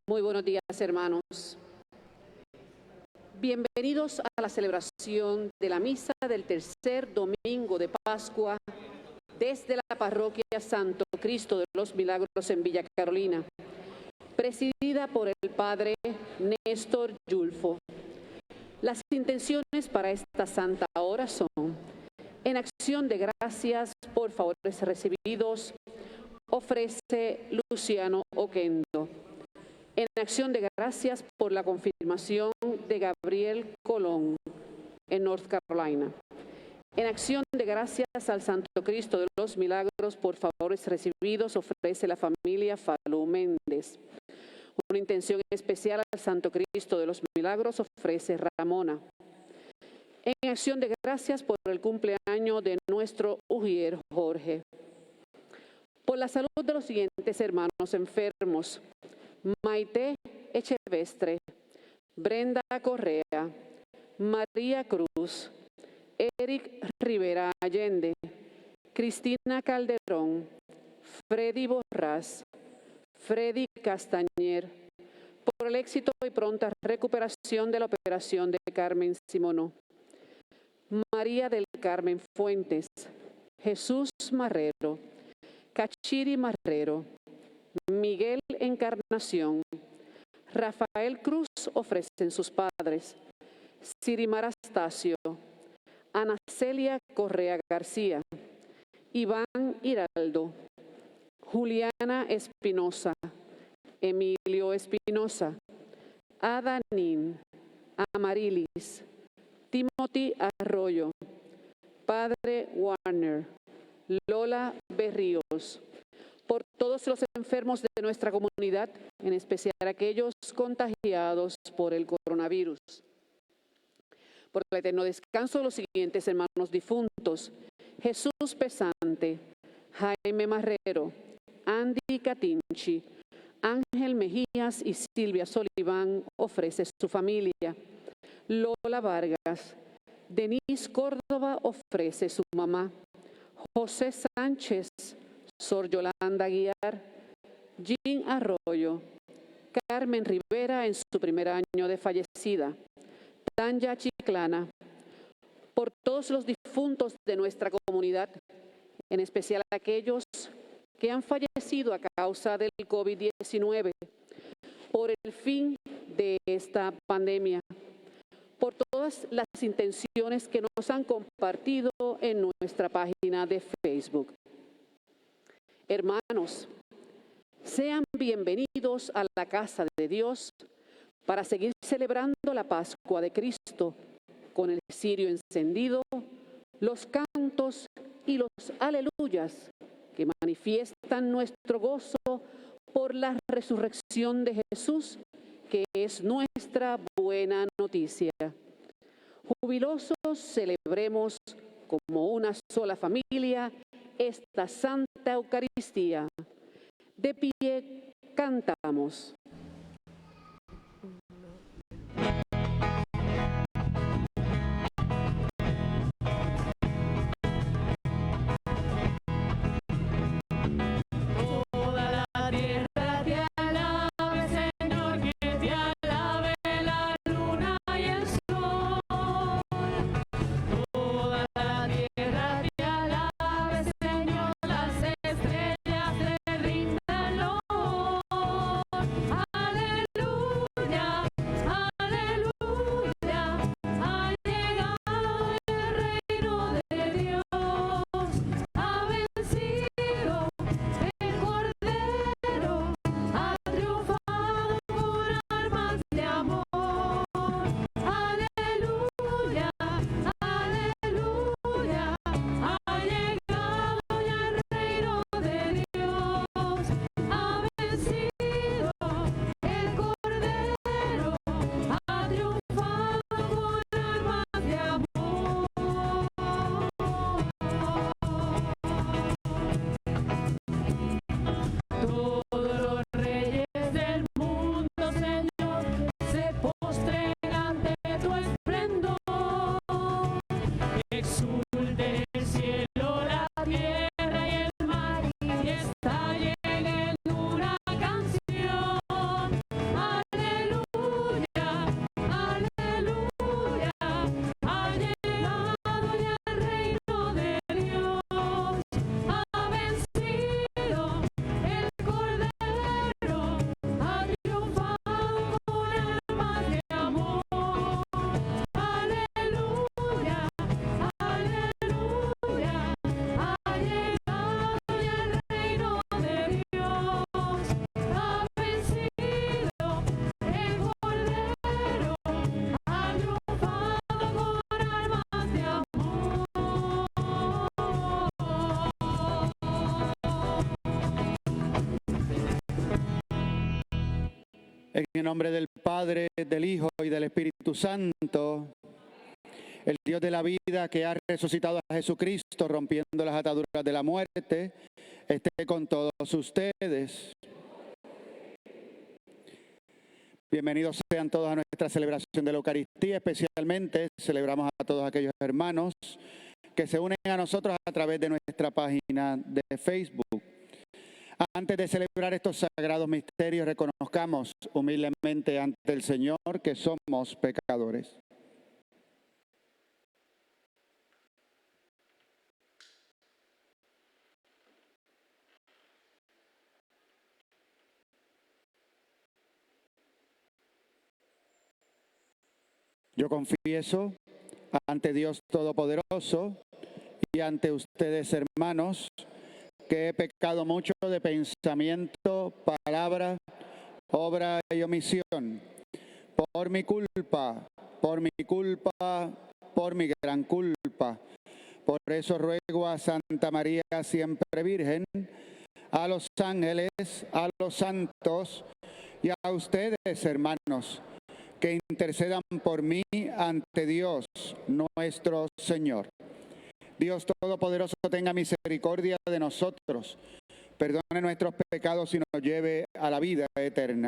Muy buenos días, hermanos. Bienvenidos a la celebración de la misa del tercer domingo de Pascua desde la parroquia Santo Cristo de los Milagros en Villa Carolina, presidida por el padre Néstor Yulfo. Las intenciones para esta santa hora son: en acción de gracias por favores recibidos, ofrece Luciano Oquendo. En acción de gracias por la confirmación de Gabriel Colón en North Carolina. En acción de gracias al Santo Cristo de los Milagros por favores recibidos, ofrece la familia Falú Méndez. Una intención especial al Santo Cristo de los Milagros ofrece Ramona. En acción de gracias por el cumpleaños de nuestro Ujier Jorge. Por la salud de los siguientes hermanos enfermos: Maite Echevestre, Brenda Correa, María Cruz, Eric Rivera Allende, Cristina Calderón, Freddy Borrás, Freddy Castañer, por el éxito y pronta recuperación de la operación de Carmen Simonó, María del Carmen Fuentes, Jesús Marrero, Cachiri Marrero, Miguel Encarnación, Rafael Cruz ofrecen sus padres, Sirimar Astacio, Ana Celia Correa García, Iván Hiraldo, Juliana Espinosa, Emilio Espinosa, Ada Nin, Amarilis, Timothy Arroyo, Padre Warner, Lola Berríos, por todos los enfermos de nuestra comunidad, en especial aquellos contagiados por el coronavirus. Por el eterno descanso de los siguientes hermanos difuntos: Jesús Pesante, Jaime Marrero, Andy Catinchi, Ángel Mejías y Silvia Soliván ofrece su familia. Lola Vargas, Denise Córdoba ofrece su mamá. José Sánchez, Sor Yolanda Aguiar, Jean Arroyo, Carmen Rivera en su primer año de fallecida, Tanya Chiclana, por todos los difuntos de nuestra comunidad, en especial aquellos que han fallecido a causa del COVID-19, por el fin de esta pandemia, por todas las intenciones que nos han compartido en nuestra página de Facebook. Hermanos, sean bienvenidos a la casa de Dios para seguir celebrando la Pascua de Cristo con el cirio encendido, los cantos y los aleluyas que manifiestan nuestro gozo por la resurrección de Jesús, que es nuestra buena noticia. Jubilosos celebremos como una sola familia esta Santa Eucaristía. De pie cantamos. En el nombre del Padre, del Hijo y del Espíritu Santo, el Dios de la vida que ha resucitado a Jesucristo, rompiendo las ataduras de la muerte, esté con todos ustedes. Bienvenidos sean todos a nuestra celebración de la Eucaristía. Especialmente celebramos a todos aquellos hermanos que se unen a nosotros a través de nuestra página de Facebook. Antes de celebrar estos sagrados misterios, reconozcamos humildemente ante el Señor que somos pecadores. Yo confieso ante Dios Todopoderoso y ante ustedes, hermanos, que he pecado mucho de pensamiento, palabra, obra y omisión. Por mi culpa, por mi gran culpa. Por eso ruego a Santa María, siempre Virgen, a los ángeles, a los santos y a ustedes, hermanos, que intercedan por mí ante Dios nuestro Señor. Dios Todopoderoso tenga misericordia de nosotros, perdone nuestros pecados y nos lleve a la vida eterna.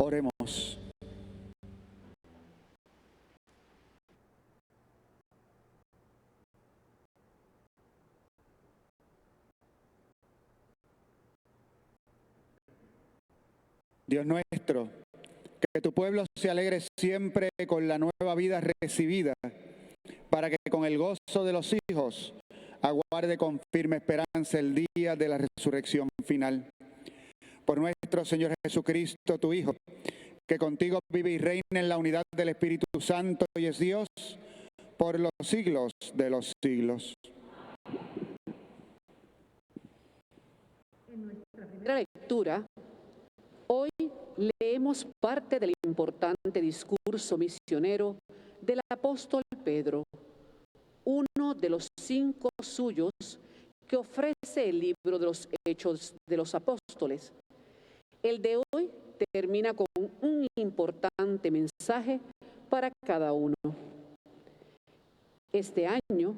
Oremos. Dios nuestro, que tu pueblo se alegre siempre con la nueva vida recibida, para que con el gozo de los hijos aguarde con firme esperanza el día de la resurrección final. Por nuestro Señor Jesucristo, tu Hijo, que contigo vive y reina en la unidad del Espíritu Santo y es Dios por los siglos de los siglos. En nuestra primera lectura, hoy leemos parte del importante discurso misionero del apóstol Pedro, uno de los 5 suyos que ofrece el libro de los Hechos de los Apóstoles. El de hoy termina con un importante mensaje para cada uno. Este año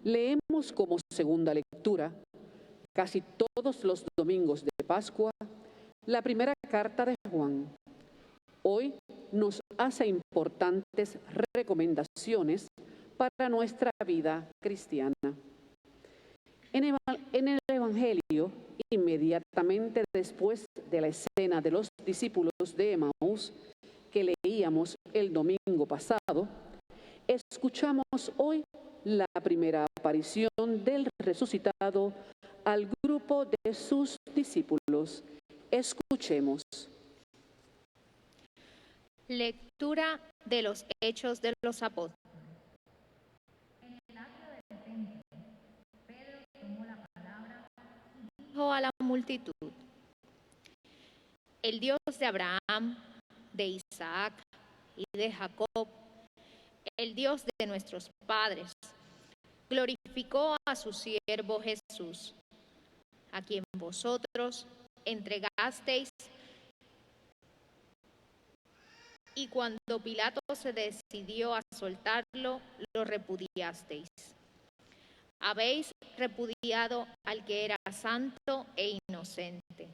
leemos como segunda lectura, casi todos los domingos de Pascua, la primera carta de Juan. Hoy nos hace importantes recomendaciones para nuestra vida cristiana. En el Evangelio, inmediatamente después de la escena de los discípulos de Emaús, que leíamos el domingo pasado, escuchamos hoy la primera aparición del resucitado al grupo de sus discípulos. Escuchemos. Lectura de los Hechos de los Apóstoles. En el atrio del templo, Pedro tomó la palabra y dijo a la multitud: el Dios de Abraham, de Isaac y de Jacob, el Dios de nuestros padres, glorificó a su siervo Jesús, a quien vosotros entregasteis, y cuando Pilato se decidió a soltarlo, lo repudiasteis. Habéis repudiado al que era santo e inocente.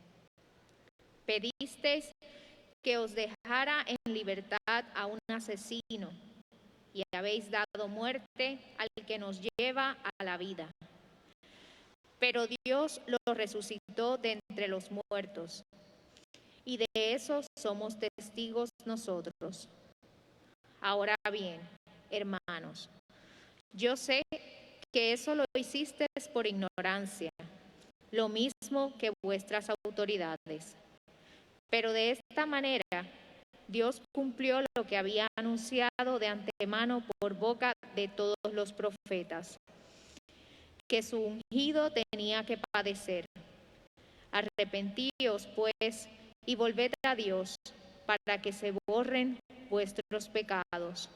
Pedisteis que os dejara en libertad a un asesino, y habéis dado muerte al que nos lleva a la vida. Pero Dios lo resucitó de entre los muertos, y de eso somos testigos nosotros. Ahora bien, hermanos, yo sé que eso lo hicisteis por ignorancia, lo mismo que vuestras autoridades. Pero de esta manera Dios cumplió lo que había anunciado de antemano por boca de todos los profetas, que su ungido tenía que padecer. Arrepentíos, pues, y volved a Dios, para que se borren vuestros pecados.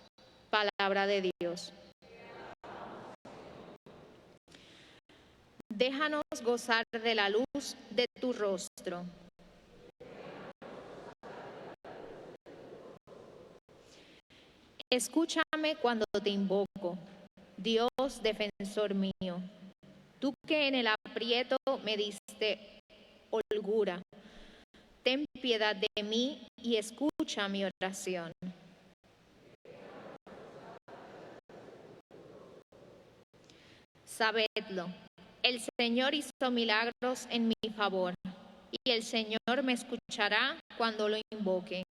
Palabra de Dios. Déjanos gozar de la luz de tu rostro. Escúchame cuando te invoco, Dios defensor mío. Tú que en el aprieto me diste holgura, ten piedad de mí y escucha mi oración. Sabedlo, el Señor hizo milagros en mi favor, y el Señor me escuchará cuando lo invoque.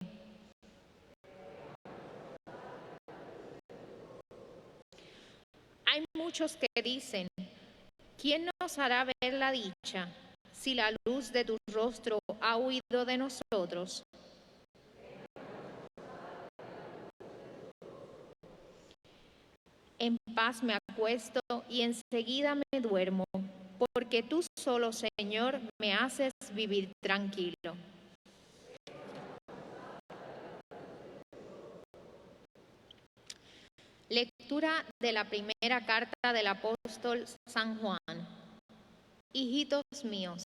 Hay muchos que dicen: ¿quién nos hará ver la dicha si la luz de tu rostro ha huido de nosotros? En paz me acuesto y enseguida me duermo, porque tú solo, Señor, me haces vivir tranquilo. Lectura de la primera carta del apóstol San Juan. Hijitos míos,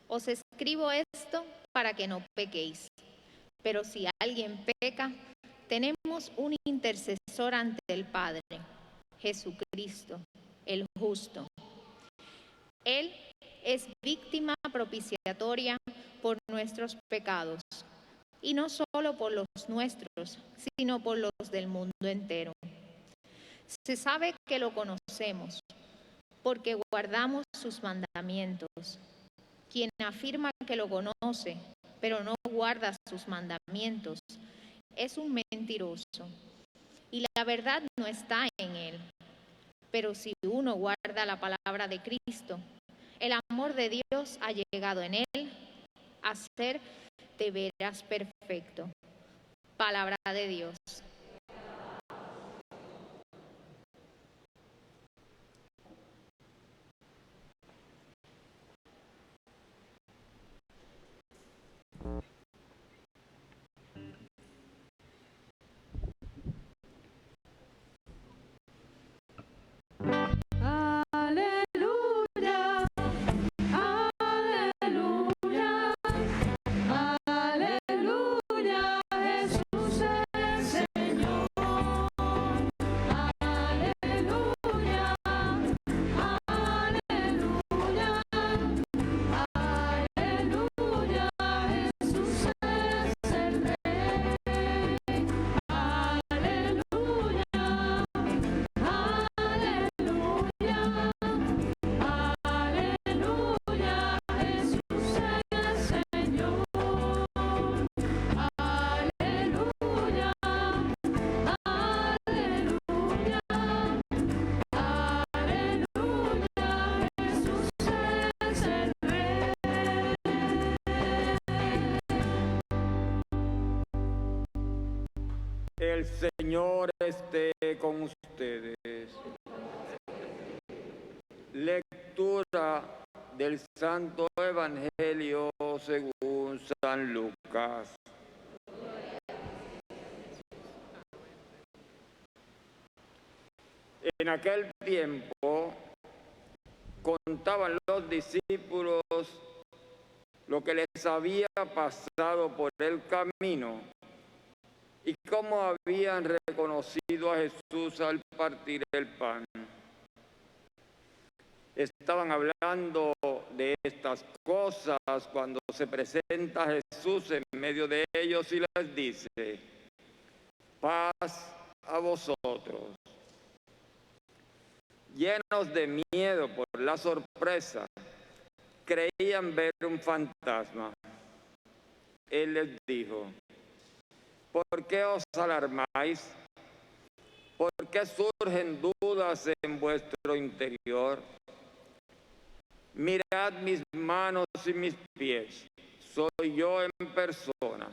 os escribo esto para que no pequéis. Pero si alguien peca, tenemos un intercesor ante el Padre, Jesucristo, el justo. Él es víctima propiciatoria por nuestros pecados, y no solo por los nuestros, sino por los del mundo entero. Se sabe que lo conocemos, porque guardamos sus mandamientos. Quien afirma que lo conoce, pero no guarda sus mandamientos, es un mentiroso, y la verdad no está en él. Pero si uno guarda la palabra de Cristo, el amor de Dios ha llegado en él a ser de veras perfecto. Palabra de Dios. Aleluya, aleluya, aleluya, Jesús es Señor. Aleluya, aleluya, aleluya, Jesús es el Rey. Aleluya, aleluya, Jesús es Señor. Aleluya, aleluya, aleluya, Jesús es el Rey. El Señor esté con ustedes. Lectura del Santo Evangelio según San Lucas. En aquel tiempo contaban los discípulos lo que les había pasado por el camino y cómo habían reconocido a Jesús al partir el pan. Estaban hablando de estas cosas cuando se presenta Jesús en medio de ellos y les dice: paz a vosotros. Llenos de miedo por la sorpresa, creían ver un fantasma. Él les dijo: ¿por qué os alarmáis? ¿Por qué surgen dudas en vuestro interior? Mirad mis manos y mis pies, soy yo en persona.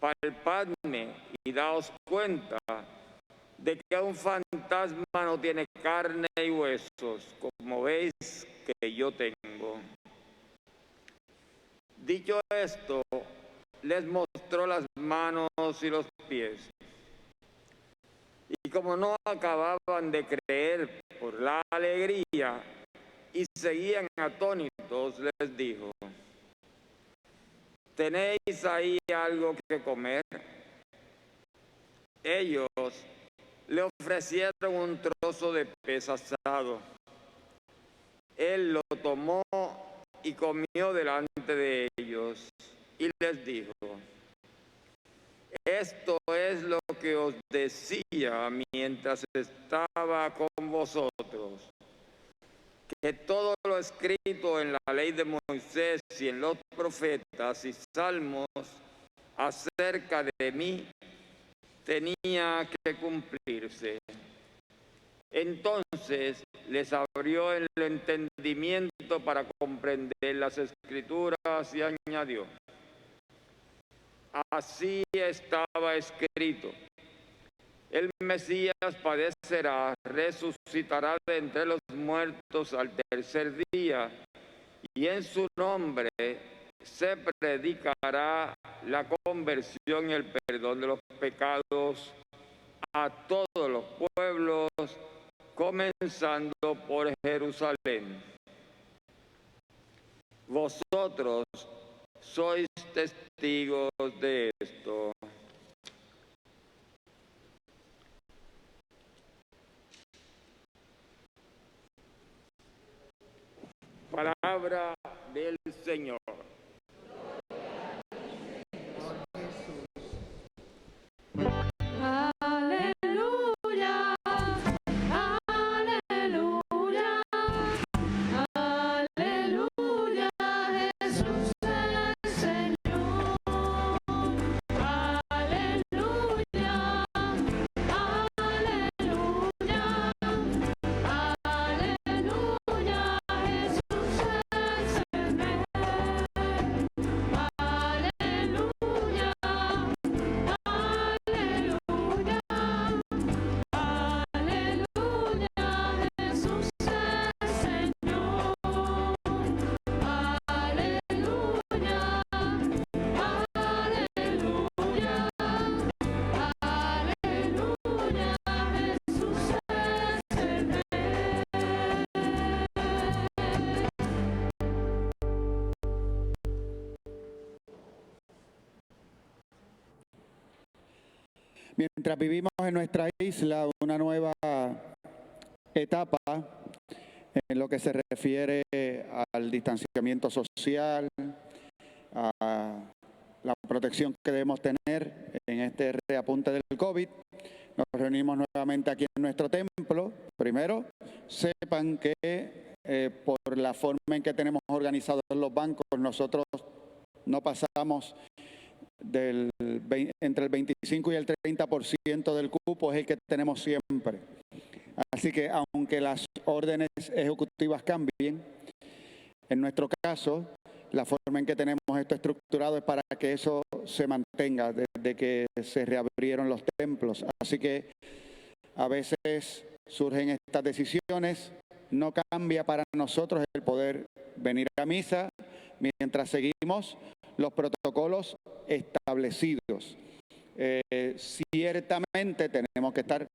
Palpadme y daos cuenta de que un fantasma no tiene carne y huesos, como veis que yo tengo. Dicho esto, les mostró las manos y los pies. Y como no acababan de creer por la alegría y seguían atónitos, les dijo: ¿tenéis ahí algo que comer? Ellos le ofrecieron un trozo de pez asado. Él lo tomó y comió delante de ellos y les dijo: esto es lo que os decía mientras estaba con vosotros, que todo lo escrito en la ley de Moisés y en los profetas y salmos acerca de mí tenía que cumplirse. Entonces les abrió el entendimiento para comprender las Escrituras y añadió: así estaba escrito: el Mesías padecerá, resucitará de entre los muertos al tercer día, y en su nombre se predicará la conversión y el perdón de los pecados a todos los pueblos, comenzando por Jerusalén. Vosotros sois testigos de esto. Palabra del Señor. Aleluya, aleluya, aleluya, Jesús es Señor. Aleluya, aleluya, aleluya, Jesús es el Rey. Aleluya, aleluya, aleluya, Jesús es Señor. Aleluya, aleluya, aleluya, Jesús es el Rey. Mientras vivimos en nuestra isla una nueva etapa en lo que se refiere al distanciamiento social, a la protección que debemos tener en este reapunte del COVID, nos reunimos nuevamente aquí en nuestro templo. Primero, sepan que por la forma en que tenemos organizados los bancos, nosotros no pasamos entre el 25 y el 30% del cupo, es el que tenemos siempre. Así que aunque las órdenes ejecutivas cambien, en nuestro caso, la forma en que tenemos esto estructurado es para que eso se mantenga desde que se reabrieron los templos. Así que a veces surgen estas decisiones, no cambia para nosotros el poder venir a misa mientras seguimos los protocolos establecidos. Ciertamente tenemos que estar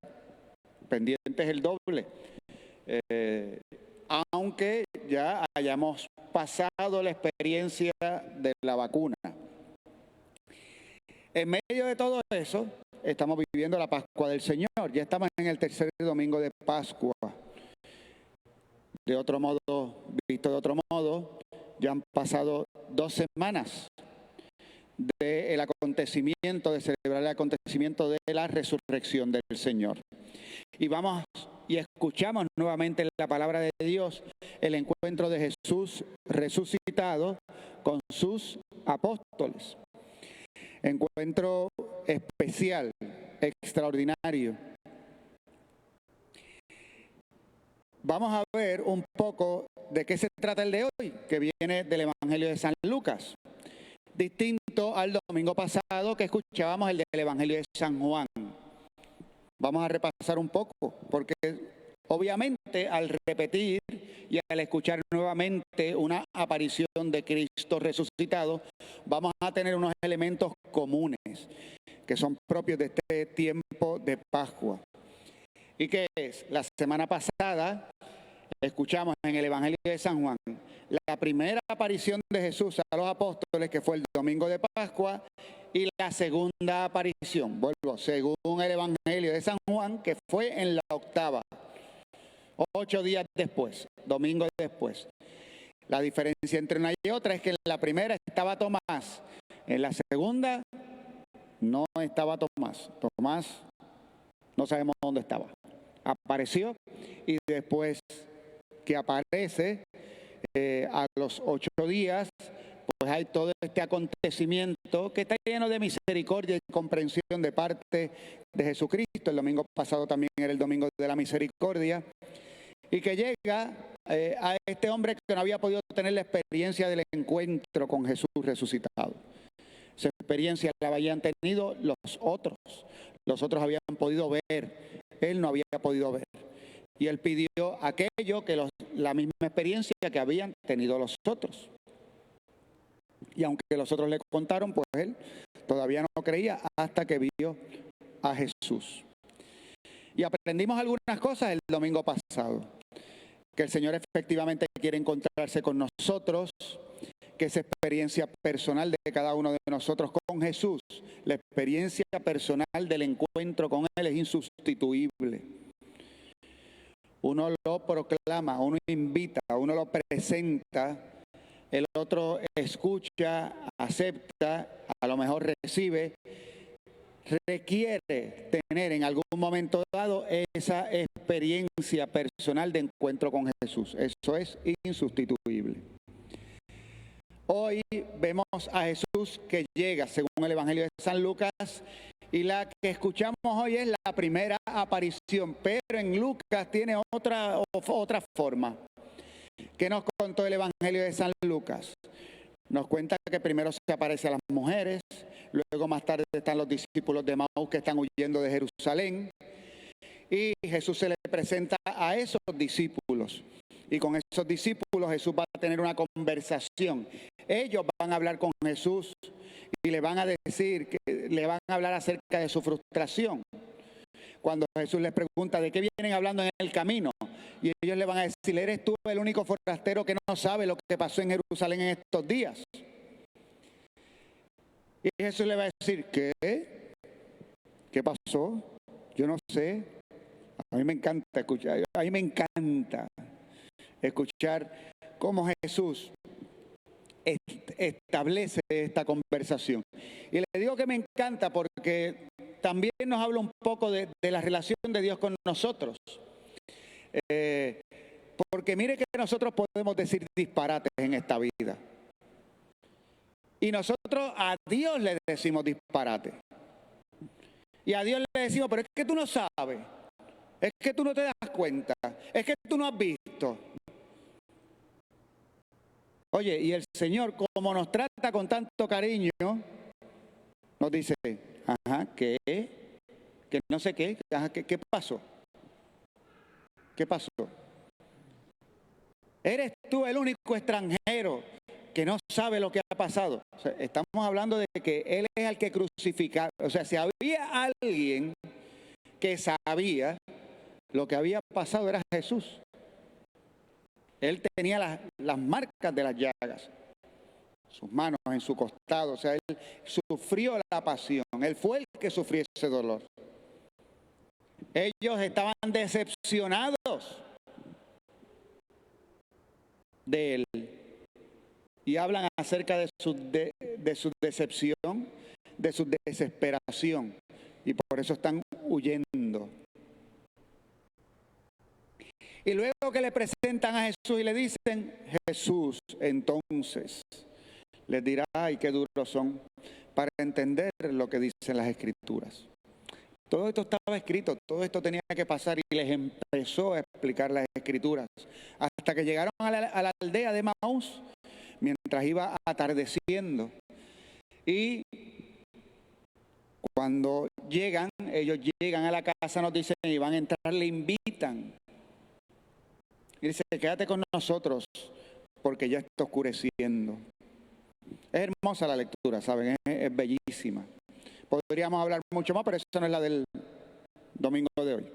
pendientes el doble, aunque ya hayamos pasado la experiencia de la vacuna. En medio de todo eso, estamos viviendo la Pascua del Señor. Ya estamos en el tercer domingo de Pascua. De otro modo, visto de otro modo, ya han pasado 2 semanas del acontecimiento, de celebrar el acontecimiento de la resurrección del Señor. Y vamos y escuchamos nuevamente la palabra de Dios, el encuentro de Jesús resucitado con sus apóstoles. Encuentro especial, extraordinario. Vamos a ver un poco de qué se trata el de hoy, que viene del Evangelio de San Lucas. Distinto al domingo pasado que escuchábamos el del Evangelio de San Juan. Vamos a repasar un poco, porque obviamente al repetir y al escuchar nuevamente una aparición de Cristo resucitado, vamos a tener unos elementos comunes que son propios de este tiempo de Pascua. ¿Y qué es? La semana pasada escuchamos en el Evangelio de San Juan la primera aparición de Jesús a los apóstoles, que fue el domingo de Pascua, y la segunda aparición, vuelvo, según el Evangelio de San Juan, que fue en la octava, 8 días después, domingo después. La diferencia entre una y otra es que en la primera estaba Tomás, en la segunda no estaba Tomás. Tomás no sabemos dónde estaba. Apareció y después que aparece a los 8 días, pues hay todo este acontecimiento que está lleno de misericordia y comprensión de parte de Jesucristo. El domingo pasado también era el domingo de la misericordia. Y que llega a este hombre que no había podido tener la experiencia del encuentro con Jesús resucitado. Esa experiencia la habían tenido los otros. Los otros habían podido ver. Él no había podido ver. Y él pidió aquello que la misma experiencia que habían tenido los otros. Y aunque los otros le contaron, pues él todavía no creía hasta que vio a Jesús. Y aprendimos algunas cosas el domingo pasado. Que el Señor efectivamente quiere encontrarse con nosotros, que esa experiencia personal de cada uno de nosotros con Jesús, la experiencia personal del encuentro con Él es insustituible. Uno lo proclama, uno invita, uno lo presenta, el otro escucha, acepta, a lo mejor recibe, requiere tener en algún momento dado esa experiencia personal de encuentro con Jesús. Eso es insustituible. Hoy vemos a Jesús que llega, según el Evangelio de San Lucas, y la que escuchamos hoy es la primera aparición, pero en Lucas tiene otra forma. ¿Qué nos contó el Evangelio de San Lucas? Nos cuenta que primero se aparece a las mujeres, luego más tarde están los discípulos de Emaús que están huyendo de Jerusalén, y Jesús se le presenta a esos discípulos. Y con esos discípulos Jesús va a tener una conversación. Ellos van a hablar con Jesús y le van a decir, le van a hablar acerca de su frustración. Cuando Jesús les pregunta de qué vienen hablando en el camino, y ellos le van a decir, ¿eres tú el único forastero que no sabe lo que pasó en Jerusalén en estos días? Y Jesús le va a decir, ¿qué? ¿Qué pasó? Yo no sé. A mí me encanta escuchar cómo Jesús establece esta conversación. Y le digo que me encanta porque también nos habla un poco de la relación de Dios con nosotros. Porque mire que nosotros podemos decir disparates en esta vida. Y nosotros a Dios le decimos disparate. Y a Dios le decimos, pero es que tú no sabes. Es que tú no te das cuenta. Es que tú no has visto. Oye, y el Señor, como nos trata con tanto cariño, nos dice, ajá, ¿qué? Que no sé qué, ajá, ¿qué pasó? ¿Qué pasó? ¿Eres tú el único extranjero que no sabe lo que ha pasado? O sea, estamos hablando de que Él es el que crucifica. O sea, si había alguien que sabía lo que había pasado, era Jesús. Él tenía las marcas de las llagas, sus manos en su costado. O sea, Él sufrió la pasión. Él fue el que sufrió ese dolor. Ellos estaban decepcionados de Él y hablan acerca de su decepción, de su desesperación, y por eso están huyendo. Y luego que le presentan a Jesús y le dicen, Jesús entonces les dirá, ay, qué duros son para entender lo que dicen las Escrituras. Todo esto estaba escrito, todo esto tenía que pasar, y les empezó a explicar las Escrituras hasta que llegaron a la aldea de Emaús mientras iba atardeciendo. Y cuando ellos llegan a la casa, nos dicen, y van a entrar, le invitan. Y dice, quédate con nosotros porque ya está oscureciendo. Es hermosa la lectura, ¿saben? Es bellísima. Podríamos hablar mucho más, pero esa no es la del domingo de hoy.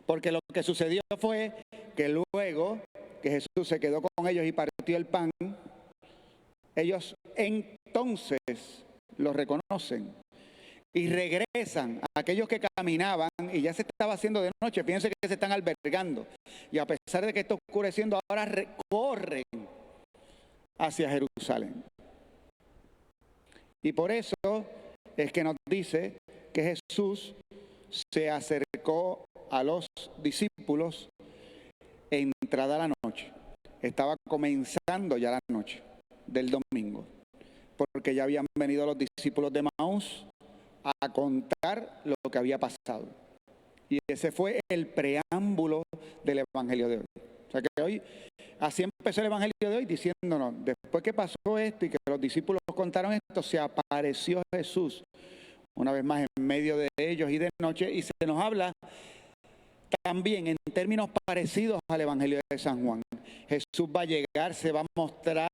Porque lo que sucedió fue que luego que Jesús se quedó con ellos y partió el pan, ellos entonces lo reconocen y regresan. Aquellos que caminaban y ya se estaba haciendo de noche, fíjense que se están albergando, y a pesar de que está oscureciendo, ahora corren hacia Jerusalén. Y por eso es que nos dice que Jesús se acercó a los discípulos entrada la noche. Estaba comenzando ya la noche del domingo, porque ya habían venido los discípulos de Emaús a contar lo que había pasado. Y ese fue el preámbulo del Evangelio de hoy. O sea que hoy, así empezó el Evangelio de hoy, diciéndonos, después que pasó esto y que los discípulos contaron esto, se apareció Jesús una vez más en medio de ellos y de noche, y se nos habla también en términos parecidos al Evangelio de San Juan. Jesús va a llegar, se va a mostrar,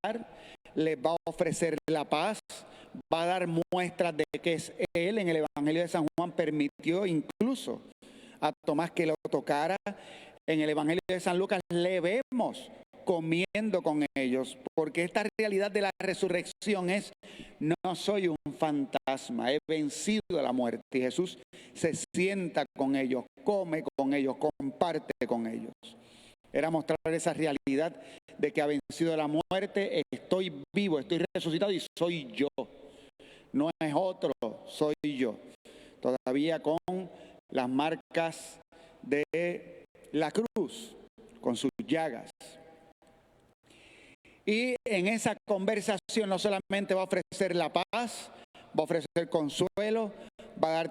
les va a ofrecer la paz, va a dar muestras de que es Él. En el Evangelio de San Juan permitió incluso a Tomás que lo tocara. En el Evangelio de San Lucas le vemos comiendo con ellos, porque esta realidad de la resurrección es, no soy un fantasma, he vencido a la muerte. Y Jesús se sienta con ellos, come con ellos, comparte con ellos. Era mostrar esa realidad de que ha vencido la muerte, estoy vivo, estoy resucitado y soy yo. No es otro, soy yo. todavía con las marcas de la cruz, con sus llagas. Y en esa conversación no solamente va a ofrecer la paz, va a ofrecer consuelo, va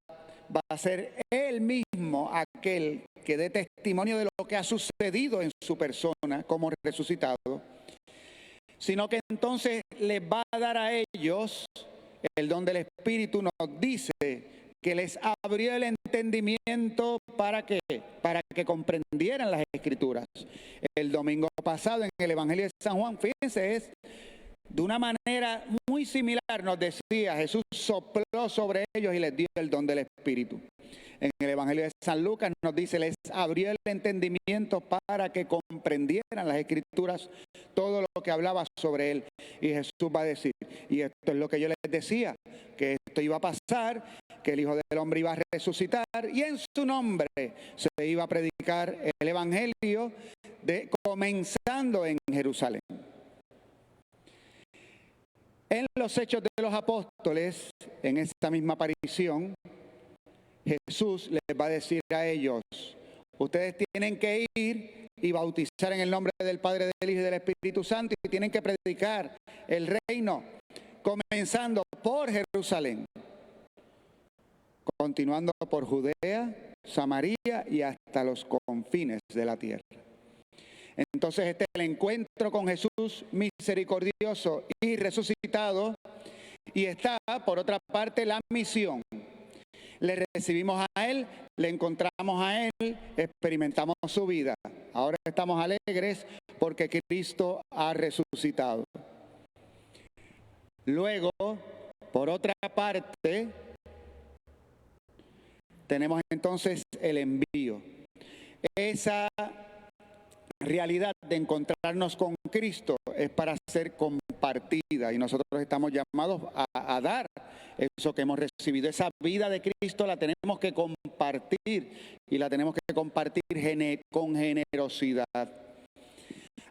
a ser él mismo aquel que dé testimonio de lo que ha sucedido en su persona como resucitado, sino que entonces les va a dar a ellos el don del Espíritu. Nos dice que les abrió el entendimiento para que comprendieran las Escrituras. El domingo pasado en el Evangelio de San Juan, fíjense, es de una manera muy similar, nos decía, Jesús sopló sobre ellos y les dio el don del Espíritu. En el Evangelio de San Lucas nos dice, les abrió el entendimiento para que comprendieran las Escrituras, todo lo que hablaba sobre él. Y Jesús va a decir, y esto es lo que yo les decía, que esto iba a pasar, que el Hijo del Hombre iba a resucitar y en su nombre se iba a predicar el Evangelio, comenzando en Jerusalén. En los Hechos de los Apóstoles, en esta misma aparición, Jesús les va a decir a ellos, ustedes tienen que ir y bautizar en el nombre del Padre, del Hijo y del Espíritu Santo, y tienen que predicar el reino, comenzando por Jerusalén, continuando por Judea, Samaria y hasta los confines de la tierra. Entonces este es el encuentro con Jesús misericordioso y resucitado, y está por otra parte la misión. Le recibimos a Él, le encontramos a Él, experimentamos su vida. Ahora estamos alegres porque Cristo ha resucitado. Luego, por otra parte, tenemos entonces el envío. Esa realidad de encontrarnos con Cristo es para ser compartida, y nosotros estamos llamados a dar eso que hemos recibido. Esa vida de Cristo la tenemos que compartir, y la tenemos que compartir con generosidad.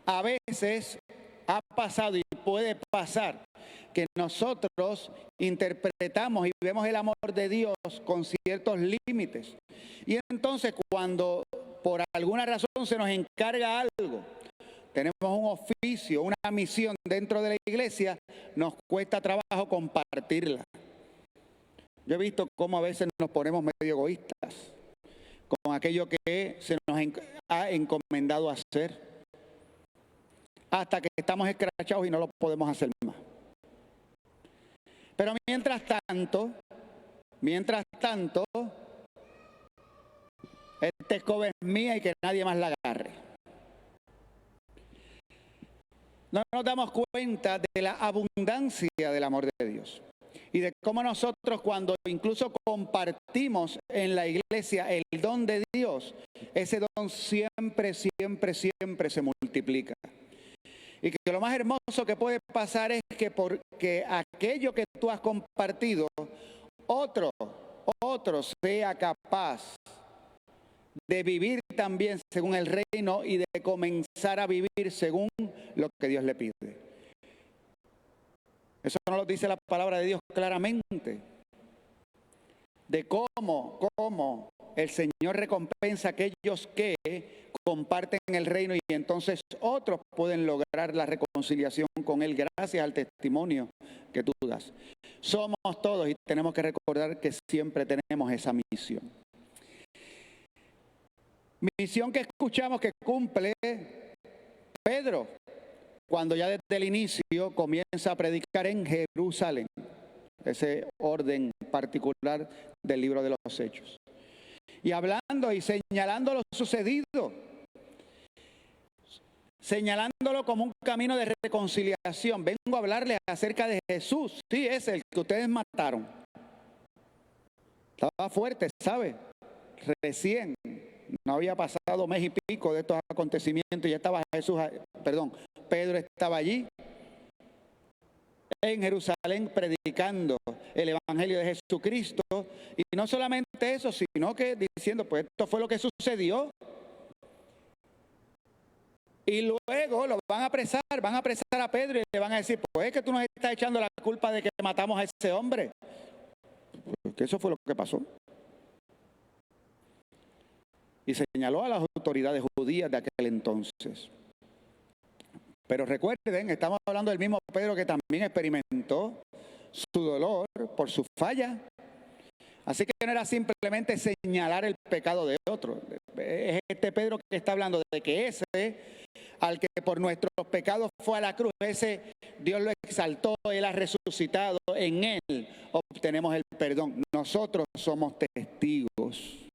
A veces ha pasado y puede pasar que nosotros interpretamos y vemos el amor de Dios con ciertos límites, y entonces cuando por alguna razón se nos encarga algo, tenemos un oficio, una misión dentro de la iglesia, nos cuesta trabajo compartirla. Yo he visto cómo a veces nos ponemos medio egoístas con aquello que se nos ha encomendado hacer, hasta que estamos escrachados y no lo podemos hacer más. Pero mientras tanto, esta escoba es mía y que nadie más la agarre. No nos damos cuenta de la abundancia del amor de Dios y de cómo nosotros, cuando incluso compartimos en la iglesia el don de Dios, ese don siempre se multiplica. Y que lo más hermoso que puede pasar es que porque aquello que tú has compartido, otro sea capaz de vivir también según el reino y de comenzar a vivir según lo que Dios le pide. Eso nos lo dice la palabra de Dios claramente, de cómo el Señor recompensa a aquellos que comparten el reino, y entonces otros pueden lograr la reconciliación con Él gracias al testimonio que tú das. Somos todos y tenemos que recordar que siempre tenemos esa misión. Misión que escuchamos que cumple Pedro cuando ya desde el inicio comienza a predicar en Jerusalén. Ese orden particular del libro de los Hechos. Y hablando y señalando lo sucedido, señalándolo como un camino de reconciliación. Vengo a hablarles acerca de Jesús. Sí, es el que ustedes mataron. Estaba fuerte, ¿sabe? Recién, no había pasado mes y pico de estos acontecimientos y ya estaba Pedro estaba allí en Jerusalén predicando el Evangelio de Jesucristo, y no solamente eso, sino que diciendo, pues esto fue lo que sucedió. Y luego lo van a apresar a Pedro y le van a decir, pues es que tú nos estás echando la culpa de que matamos a ese hombre. Porque eso fue lo que pasó. y señaló a las autoridades judías de aquel entonces. Pero recuerden, estamos hablando del mismo Pedro que también experimentó su dolor por su falla. Así que no era simplemente señalar el pecado de otro. Es este Pedro que está hablando de que ese, al que por nuestros pecados fue a la cruz, ese Dios lo exaltó, Él ha resucitado, en Él obtenemos el perdón. Nosotros somos testigos.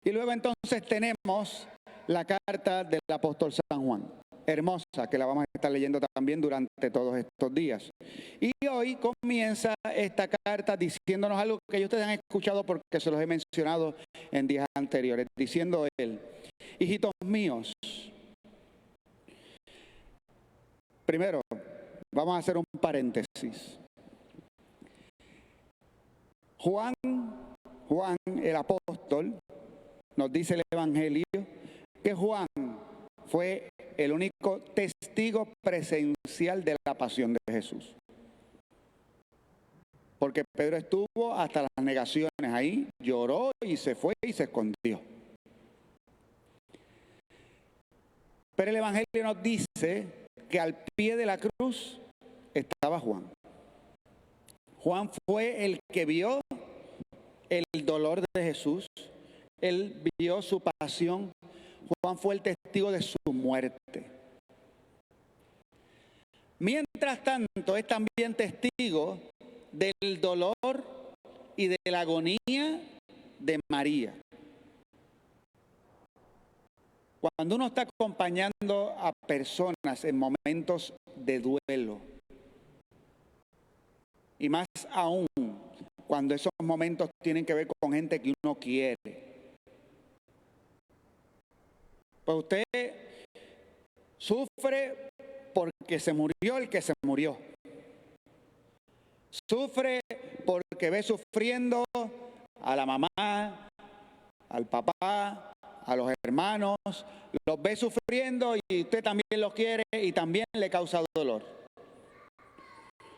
Y luego entonces tenemos la carta del apóstol San Juan, hermosa, que la vamos a estar leyendo también durante todos estos días. Y hoy comienza esta carta diciéndonos algo que ya ustedes han escuchado porque se los he mencionado en días anteriores, diciendo él: hijitos míos. Primero, vamos a hacer un paréntesis. Juan el apóstol, nos dice el Evangelio que Juan fue el único testigo presencial de la pasión de Jesús. Porque Pedro estuvo hasta las negaciones ahí, lloró y se fue y se escondió. Pero el Evangelio nos dice que al pie de la cruz estaba Juan. Juan fue el que vio el dolor de Jesús, él vio su pasión. Juan fue el testigo de su muerte. Mientras tanto, es también testigo del dolor y de la agonía de María. Cuando uno está acompañando a personas en momentos de duelo, y más aún cuando esos momentos tienen que ver con gente que uno quiere, pues usted sufre porque se murió el que se murió. Sufre porque ve sufriendo a la mamá, al papá, a los hermanos, los ve sufriendo y usted también los quiere y también le causa dolor.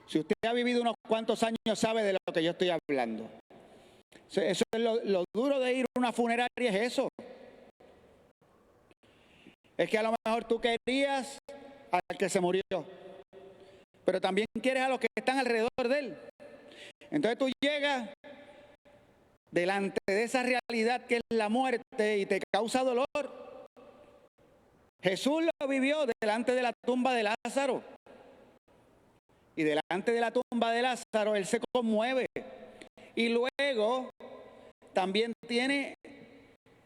Si usted ha vivido unos cuantos años sabe de lo que yo estoy hablando. Eso es lo duro de ir a una funeraria, es eso. Es que a lo mejor tú querías al que se murió, pero también quieres a los que están alrededor de él. Entonces tú llegas delante de esa realidad que es la muerte y te causa dolor. Jesús lo vivió delante de la tumba de Lázaro. Y delante de la tumba de Lázaro él se conmueve. Y luego también tiene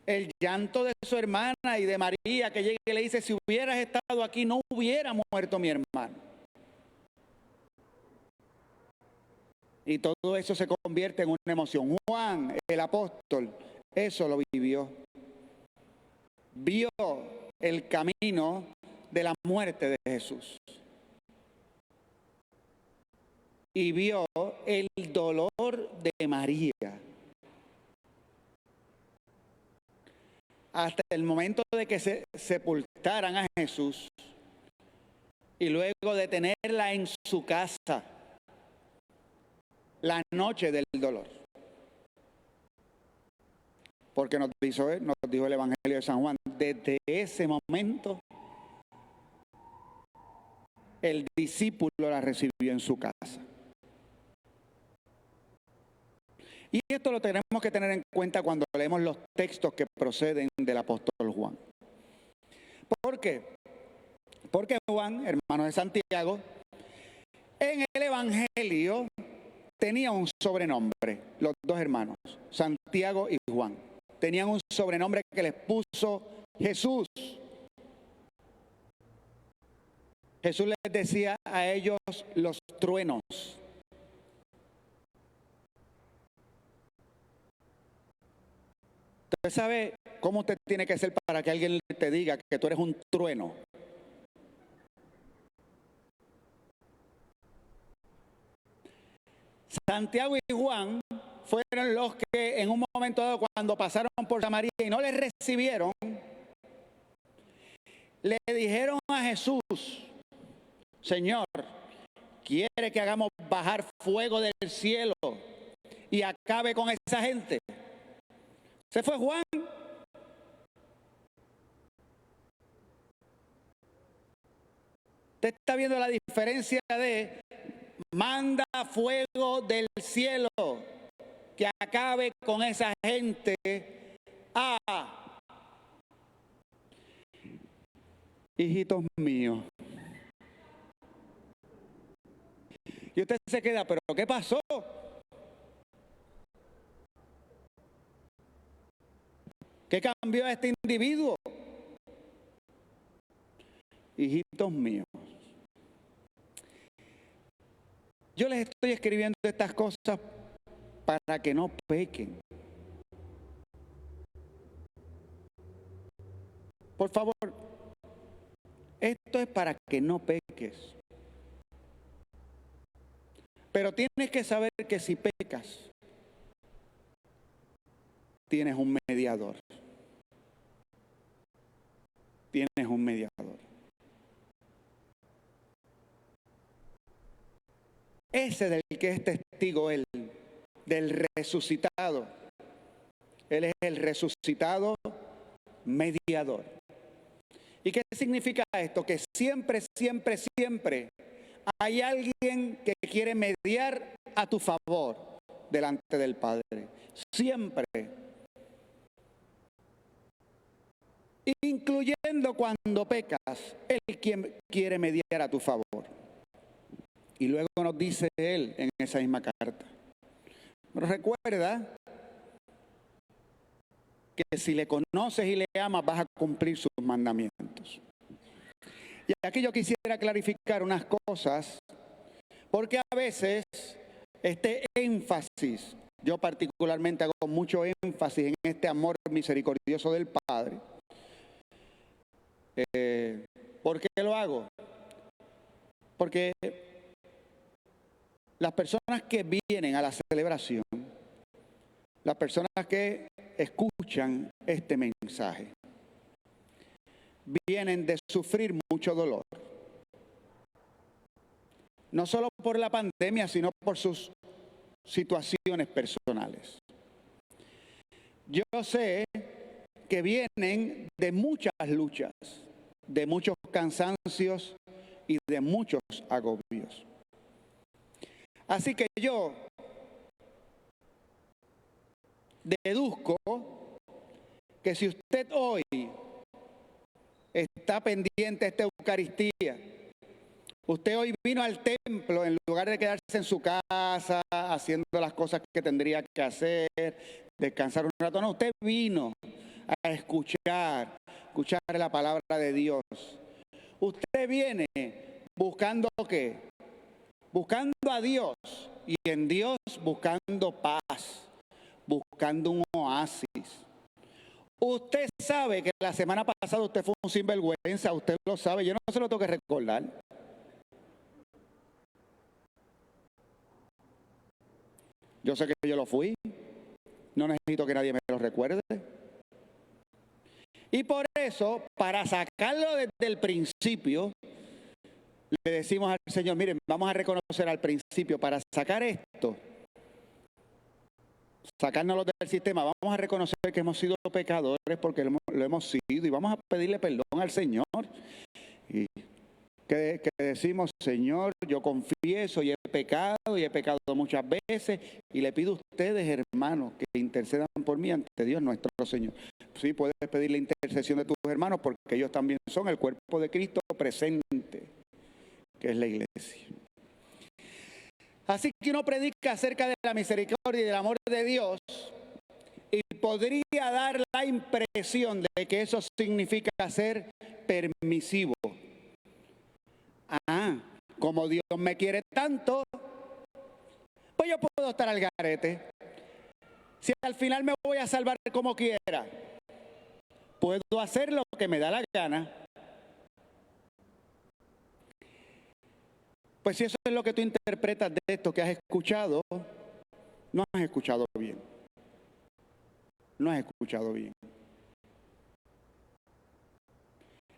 el llanto de su hermana y de María, que llega y le dice: si hubieras estado aquí no hubiera muerto mi hermano. Y todo eso se convierte en una emoción. Juan, el apóstol, eso lo vivió. Vio el camino de la muerte de Jesús. Y vio el dolor de María. Hasta el momento de que se sepultaran a Jesús y luego de tenerla en su casa la noche del dolor. Porque nos dijo el Evangelio de San Juan, desde ese momento el discípulo la recibió en su casa. Y esto lo tenemos que tener en cuenta cuando leemos los textos que proceden del apóstol Juan. ¿Por qué? Porque Juan, hermano de Santiago, en el Evangelio tenía un sobrenombre, los dos hermanos, Santiago y Juan. Tenían un sobrenombre que les puso Jesús. Jesús les decía a ellos los truenos. ¿Usted sabe cómo usted tiene que ser para que alguien te diga que tú eres un trueno? Santiago y Juan fueron los que en un momento dado, cuando pasaron por Samaria y no les recibieron, le dijeron a Jesús: Señor, ¿quiere que hagamos bajar fuego del cielo y acabe con esa gente? Se fue Juan Usted está viendo la diferencia de manda fuego del cielo que acabe con esa gente. Hijitos míos. Y usted se queda, ¿pero qué pasó? ¿Qué cambió a este individuo? Hijitos míos. Yo les estoy escribiendo estas cosas para que no pequen. Por favor, esto es para que no peques. Pero tienes que saber que si pecas, tienes un mediador. Tienes un mediador. Ese del que es testigo él, del resucitado. Él es el resucitado mediador. ¿Y qué significa esto? Que siempre, siempre, siempre hay alguien que quiere mediar a tu favor delante del Padre. Siempre. Incluyendo cuando pecas, Él quien quiere mediar a tu favor. Y luego nos dice Él en esa misma carta. Pero recuerda que si le conoces y le amas, vas a cumplir sus mandamientos. Y aquí yo quisiera clarificar unas cosas, porque a veces este énfasis, yo particularmente hago mucho énfasis en este amor misericordioso del Padre. ¿Por qué lo hago? Porque las personas que vienen a la celebración, las personas que escuchan este mensaje, vienen de sufrir mucho dolor. No solo por la pandemia, sino por sus situaciones personales. Yo sé que vienen de muchas luchas, de muchos cansancios y de muchos agobios. Así que yo deduzco que si usted hoy está pendiente de esta Eucaristía, usted hoy vino al templo en lugar de quedarse en su casa haciendo las cosas que tendría que hacer, descansar un rato, no, usted vino a escuchar la palabra de Dios. Usted viene buscando ¿qué? Buscando a Dios y en Dios buscando paz, buscando un oasis. Usted sabe que la semana pasada usted fue un sinvergüenza, usted lo sabe, yo no se lo tengo que recordar. Yo sé que yo lo fui, no necesito que nadie me lo recuerde. Y por eso, para sacarlo desde el principio, le decimos al Señor, miren, vamos a reconocer al principio, para sacar esto, sacárnoslo del sistema, vamos a reconocer que hemos sido pecadores porque lo hemos sido y vamos a pedirle perdón al Señor. Y que decimos, Señor, yo confieso y he pecado muchas veces y le pido a ustedes, hermanos, que intercedan por mí ante Dios nuestro Señor. Sí, puedes pedir la intercesión de tus hermanos porque ellos también son el cuerpo de Cristo presente, que es la iglesia. Así que uno predica acerca de la misericordia y del amor de Dios y podría dar la impresión de que eso significa ser permisivo. Como Dios me quiere tanto, pues yo puedo estar al garete. Si al final me voy a salvar como quiera, puedo hacer lo que me da la gana. Pues si eso es lo que tú interpretas de esto que has escuchado, no has escuchado bien. No has escuchado bien.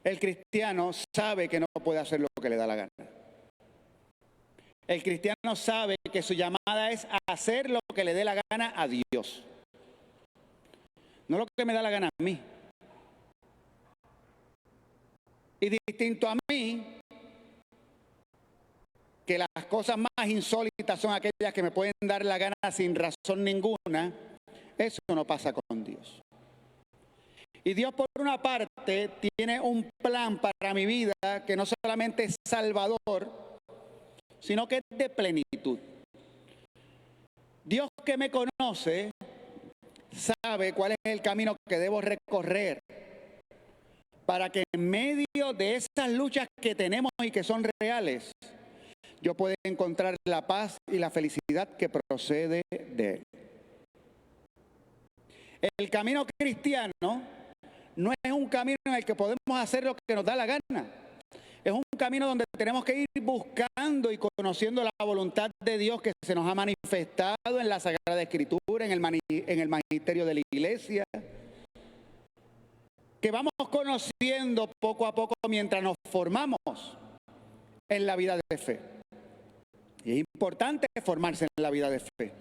El cristiano sabe que no puede hacer lo que le da la gana. El cristiano sabe que su llamada es hacer lo que le dé la gana a Dios. No lo que me da la gana a mí. Y distinto a mí, que las cosas más insólitas son aquellas que me pueden dar la gana sin razón ninguna, eso no pasa con Dios. Y Dios, por una parte, tiene un plan para mi vida que no solamente es salvador, sino que es de plenitud. Dios, que me conoce, sabe cuál es el camino que debo recorrer para que en medio de esas luchas que tenemos y que son reales, yo pueda encontrar la paz y la felicidad que procede de Él. El camino cristiano no es un camino en el que podemos hacer lo que nos da la gana. Es un camino donde tenemos que ir buscando y conociendo la voluntad de Dios que se nos ha manifestado en la Sagrada Escritura, en el magisterio de la Iglesia, que vamos conociendo poco a poco mientras nos formamos en la vida de fe. Y es importante formarse en la vida de fe,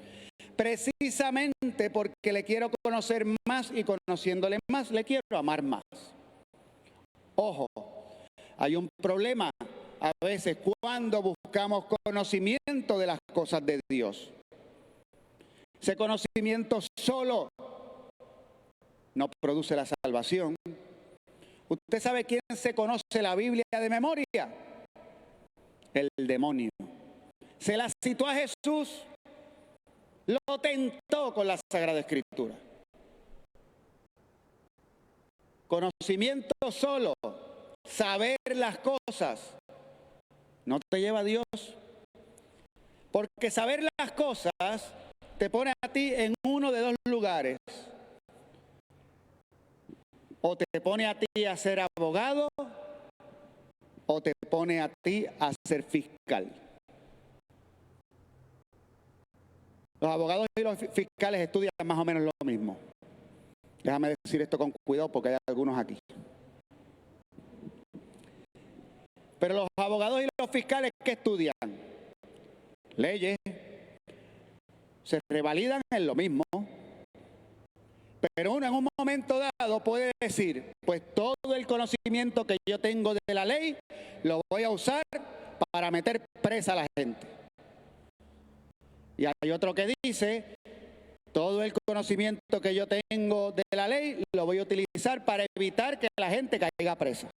precisamente porque le quiero conocer más y conociéndole más, le quiero amar más. Ojo, hay un problema a veces cuando buscamos conocimiento de las cosas de Dios. Ese conocimiento solo no produce la salvación. ¿Usted sabe quién se conoce la Biblia de memoria? El demonio. Se la citó a Jesús, lo tentó con la Sagrada Escritura. Conocimiento solo, saber las cosas, no te lleva a Dios. Porque saber las cosas te pone a ti en uno de dos lugares. O te pone a ti a ser abogado, o te pone a ti a ser fiscal. Los abogados y los fiscales estudian más o menos lo mismo. Déjame decir esto con cuidado porque hay algunos aquí. Pero los abogados y los fiscales, ¿qué estudian? Leyes. Se revalidan en lo mismo. Pero uno en un momento dado puede decir, pues todo el conocimiento que yo tengo de la ley lo voy a usar para meter presa a la gente. Y hay otro que dice, todo el conocimiento que yo tengo de la ley lo voy a utilizar para evitar que la gente caiga presa.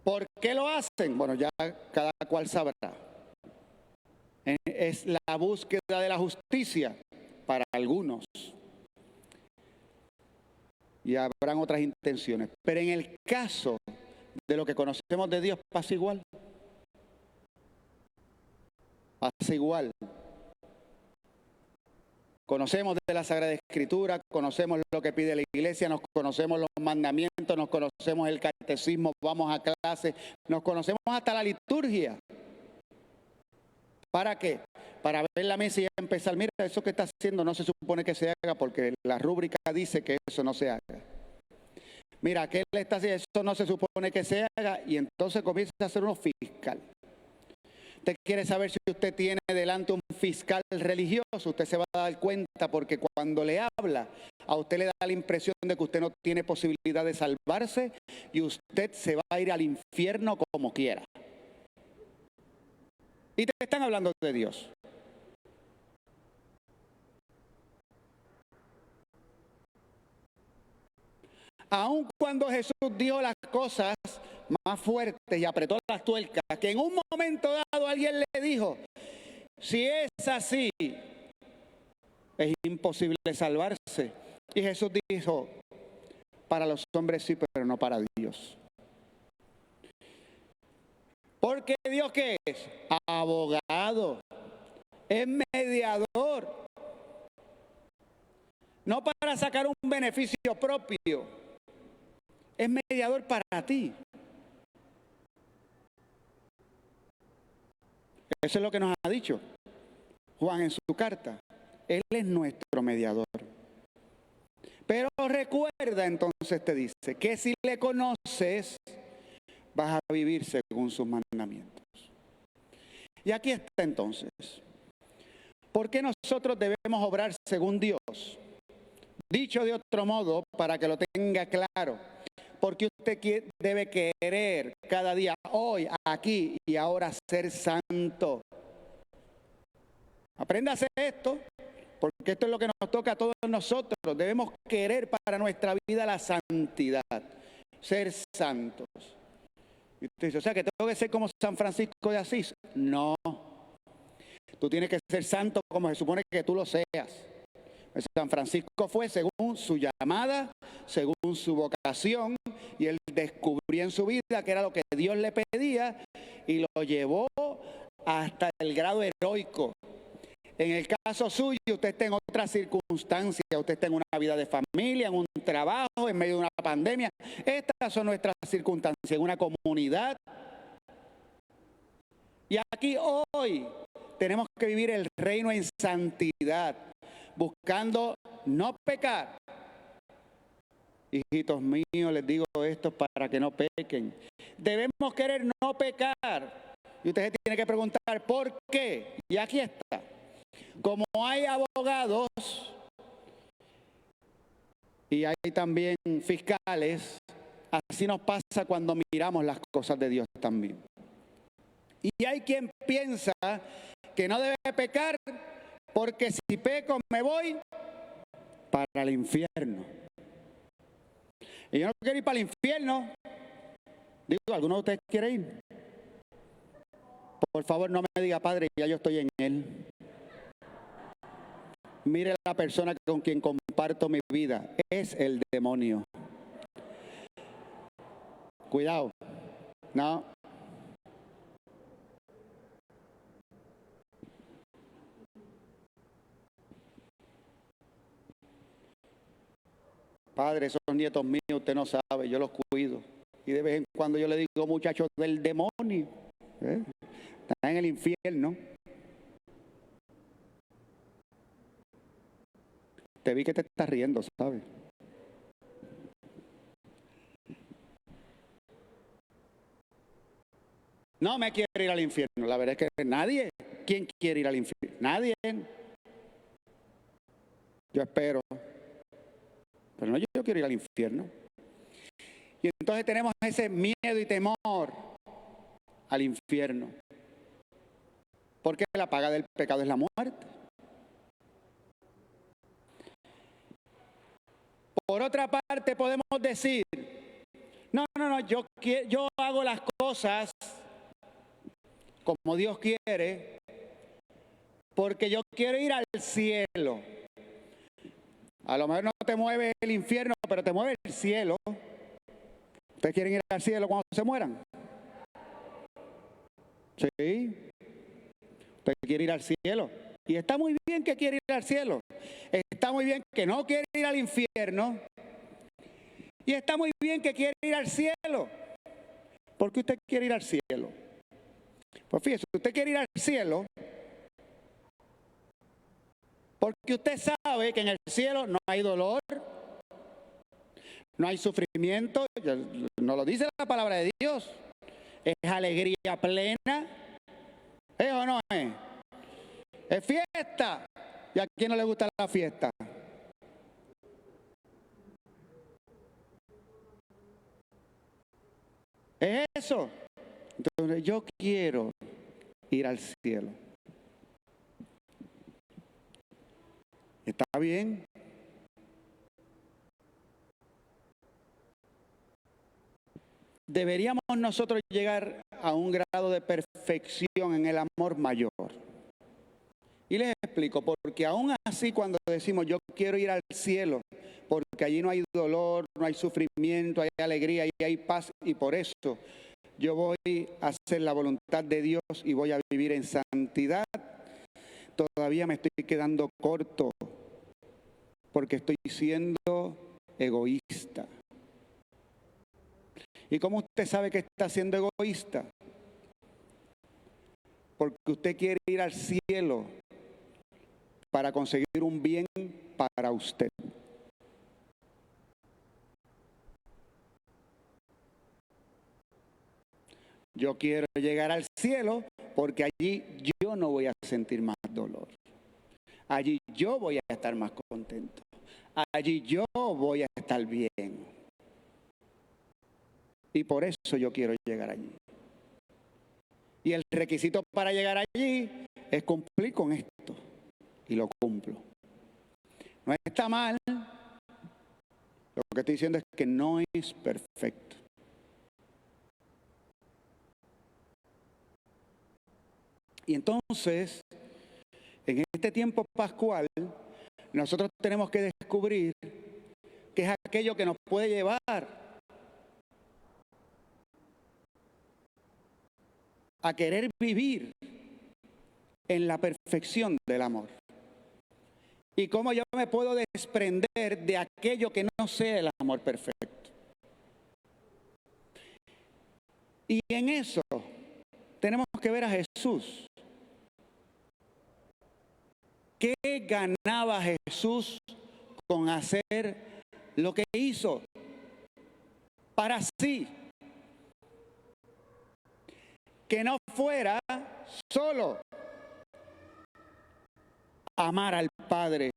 ¿Por qué lo hacen? Bueno, ya cada cual sabrá. Es la búsqueda de la justicia para algunos. Y habrán otras intenciones. Pero en el caso de lo que conocemos de Dios, pasa igual. Pasa igual. Conocemos de la Sagrada Escritura, conocemos lo que pide la Iglesia, nos conocemos los mandamientos, nos conocemos el catecismo, vamos a clase, nos conocemos hasta la liturgia. ¿Para qué? Para ver la misa y empezar, mira, eso que está haciendo no se supone que se haga porque la rúbrica dice que eso no se haga. Mira, ¿qué le está haciendo? Eso no se supone que se haga y entonces comienza a ser uno fiscal. Usted quiere saber si usted tiene delante un fiscal religioso, usted se va a dar cuenta porque cuando le habla, a usted le da la impresión de que usted no tiene posibilidad de salvarse y usted se va a ir al infierno como quiera. Y te están hablando de Dios. Aun cuando Jesús dijo las cosas más fuertes y apretó las tuercas, que en un momento dado alguien le dijo, si es así, es imposible salvarse. Y Jesús dijo, para los hombres sí, pero no para Dios. Porque Dios, ¿qué es? Abogado, es mediador. No para sacar un beneficio propio, es mediador para ti. Eso es lo que nos ha dicho Juan en su carta. Él es nuestro mediador. Pero recuerda, entonces te dice, que si le conoces, vas a vivir según sus mandamientos. Y aquí está entonces. ¿Por qué nosotros debemos obrar según Dios? Dicho de otro modo, para que lo tenga claro, Porque usted debe querer cada día, hoy, aquí y ahora, ser santo. Aprenda a hacer esto, porque esto es lo que nos toca a todos nosotros. Debemos querer para nuestra vida la santidad, ser santos. Y usted dice, o sea, que tengo que ser como San Francisco de Asís. No, tú tienes que ser santo como se supone que tú lo seas. San Francisco fue según su llamada, según su vocación, y él descubrió en su vida que era lo que Dios le pedía y lo llevó hasta el grado heroico. En el caso suyo, usted está en otras circunstancias, usted está en una vida de familia, en un trabajo, en medio de una pandemia. Estas son nuestras circunstancias, en una comunidad. Y aquí hoy tenemos que vivir el reino en santidad, buscando no pecar. Hijitos míos, les digo esto para que no pequen. Debemos querer no pecar. Y usted se tiene que preguntar, ¿por qué? Y aquí está. Como hay abogados y hay también fiscales, así nos pasa cuando miramos las cosas de Dios también. Y hay quien piensa que no debe pecar porque si peco me voy para el infierno. Y yo no quiero ir para el infierno. Digo, ¿alguno de ustedes quiere ir? Por favor, no me diga, Padre, ya yo estoy en él. Mire la persona con quien comparto mi vida. Es el demonio. Cuidado. No. Padre, esos nietos míos, usted no sabe, yo los cuido. Y de vez en cuando yo le digo, muchachos del demonio, están en el infierno. Te vi que te estás riendo, ¿sabes? No me quiero ir al infierno. La verdad es que nadie. ¿Quién quiere ir al infierno? Nadie. Yo espero. Pero no, yo quiero ir al infierno. Y entonces tenemos ese miedo y temor al infierno. Porque la paga del pecado es la muerte. Por otra parte podemos decir, no, yo hago las cosas como Dios quiere, porque yo quiero ir al cielo. A lo mejor no te mueve el infierno, pero te mueve el cielo. ¿Ustedes quieren ir al cielo cuando se mueran? Sí. Usted quiere ir al cielo. Y está muy bien que quiere ir al cielo. Está muy bien que no quiere ir al infierno. Y está muy bien que quiere ir al cielo. ¿Por qué usted quiere ir al cielo? Pues fíjese, usted quiere ir al cielo porque usted sabe que en el cielo no hay dolor, no hay sufrimiento. No lo dice la palabra de Dios. Es alegría plena. ¿Es o no es? Es fiesta. ¿Y a quién no le gusta la fiesta? Es eso. Entonces yo quiero ir al cielo. ¿Está bien? Deberíamos nosotros llegar a un grado de perfección en el amor mayor. Y les explico, porque aún así cuando decimos yo quiero ir al cielo, porque allí no hay dolor, no hay sufrimiento, hay alegría y hay paz, y por eso yo voy a hacer la voluntad de Dios y voy a vivir en santidad, todavía me estoy quedando corto, porque estoy siendo egoísta. ¿Y cómo usted sabe que está siendo egoísta? Porque usted quiere ir al cielo para conseguir un bien para usted. Yo quiero llegar al cielo porque allí yo no voy a sentir más dolor. Allí yo voy a estar más contento. Allí yo voy a estar bien. Y por eso yo quiero llegar allí. Y el requisito para llegar allí es cumplir con esto. Y lo cumplo. No está mal. Lo que estoy diciendo es que no es perfecto. Y entonces, en este tiempo pascual, nosotros tenemos que descubrir qué es aquello que nos puede llevar a querer vivir en la perfección del amor. Y cómo yo me puedo desprender de aquello que no sea el amor perfecto. Y en eso tenemos que ver a Jesús. ¿Qué ganaba Jesús con hacer lo que hizo para sí? Que no fuera solo amar al Padre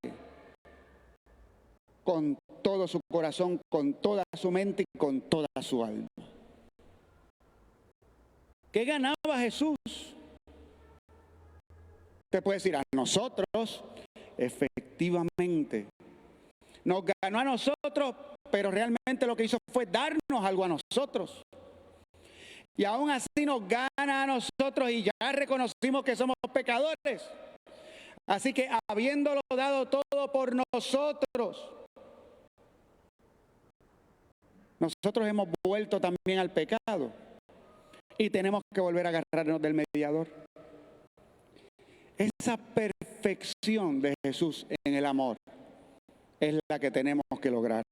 con todo su corazón, con toda su mente y con toda su alma. ¿Qué ganaba Jesús? Usted puede decir, a nosotros, efectivamente, nos ganó a nosotros, pero realmente lo que hizo fue darnos algo a nosotros. Y aún así nos gana a nosotros y ya reconocimos que somos pecadores. Así que habiéndolo dado todo por nosotros, nosotros hemos vuelto también al pecado y tenemos que volver a agarrarnos del mediador. Esa perfección de Jesús en el amor es la que tenemos que lograr.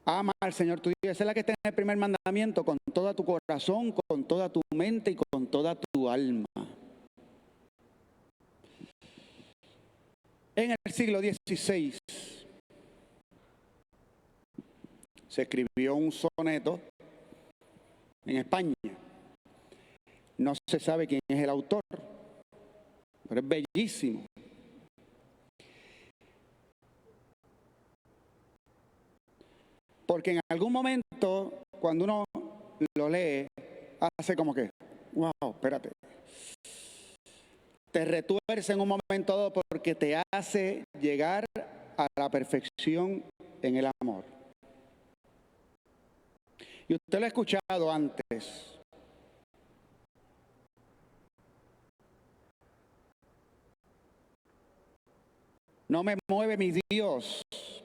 Ama al Señor tu Dios. Esa es la que está en el primer mandamiento, con todo tu corazón, con toda tu mente y con toda tu alma. En el siglo XVI se escribió un soneto en España. No se sabe quién es el autor, pero es bellísimo. Porque en algún momento, cuando uno lo lee, hace como que, wow, espérate. Te retuerce en un momento dado porque te hace llegar a la perfección en el amor. Y usted lo ha escuchado antes. No me mueve mi Dios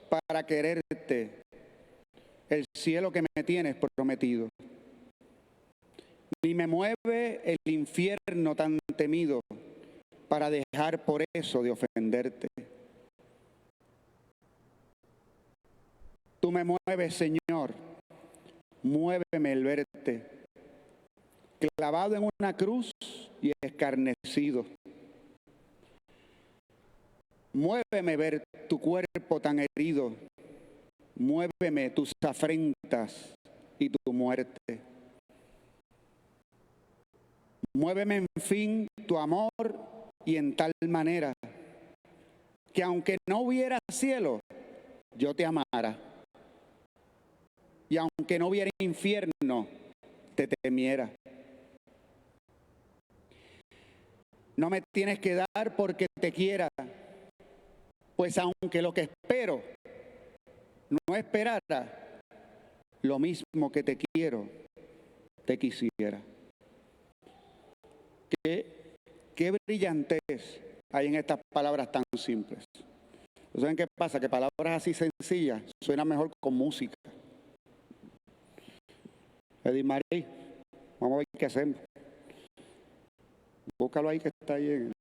para quererte, el cielo que me tienes prometido. Ni me mueve el infierno tan temido para dejar por eso de ofenderte. Tú me mueves, Señor, muéveme el verte, clavado en una cruz y escarnecido. Muéveme ver tu cuerpo tan herido, muéveme tus afrentas y tu muerte. Muéveme en fin tu amor y en tal manera que aunque no hubiera cielo, yo te amara. Y aunque no hubiera infierno, te temiera. No me tienes que dar porque te quiera, pues aunque lo que espero no esperara, lo mismo que te quiero, te quisiera. Qué brillantez hay en estas palabras tan simples. ¿Saben qué pasa? Que palabras así sencillas suenan mejor con música. Edith Marie, vamos a ver qué hacemos. Búscalo ahí que está ahí en...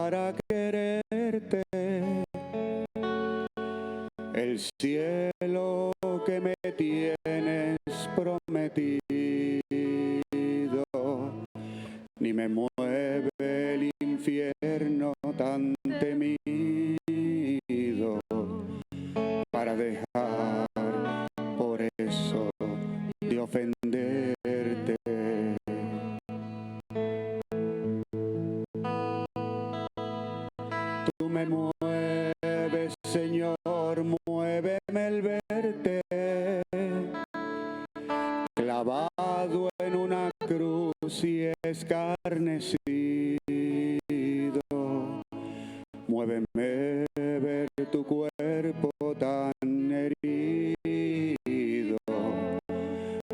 para quererte. El cielo que me tienes prometido, ni me mueve el infierno tan temido para dejar por eso de ofenderte. Tú me mueves, Señor, muéveme el verte clavado en una cruz y escarnecido. Muéveme ver tu cuerpo tan herido.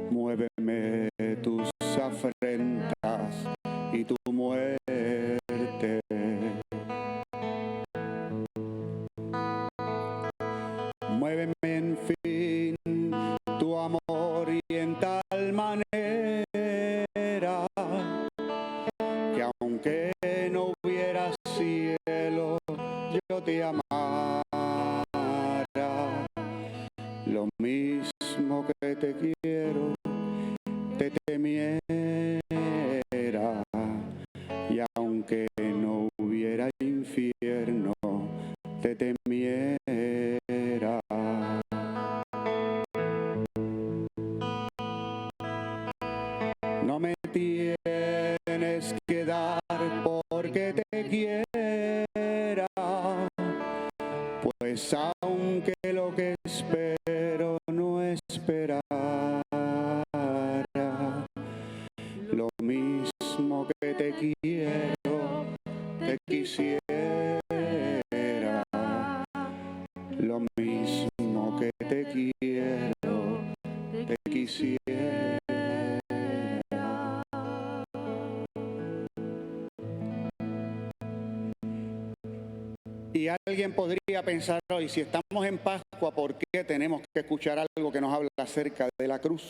Muéveme tus afrentas y tu muerte. Muéveme en fin tu amor y en tal manera que aunque no hubiera cielo, yo te amara. Lo mismo que te quiero, te temiera. Y aunque no hubiera infierno, te temiera. No me tienes que dar porque te quiera, pues aunque lo que espero no esperara, lo mismo que te quiero, te quisiera, lo mismo que te quiero, te quisiera. Y alguien podría pensar hoy, si estamos en Pascua, ¿por qué tenemos que escuchar algo que nos habla acerca de la cruz?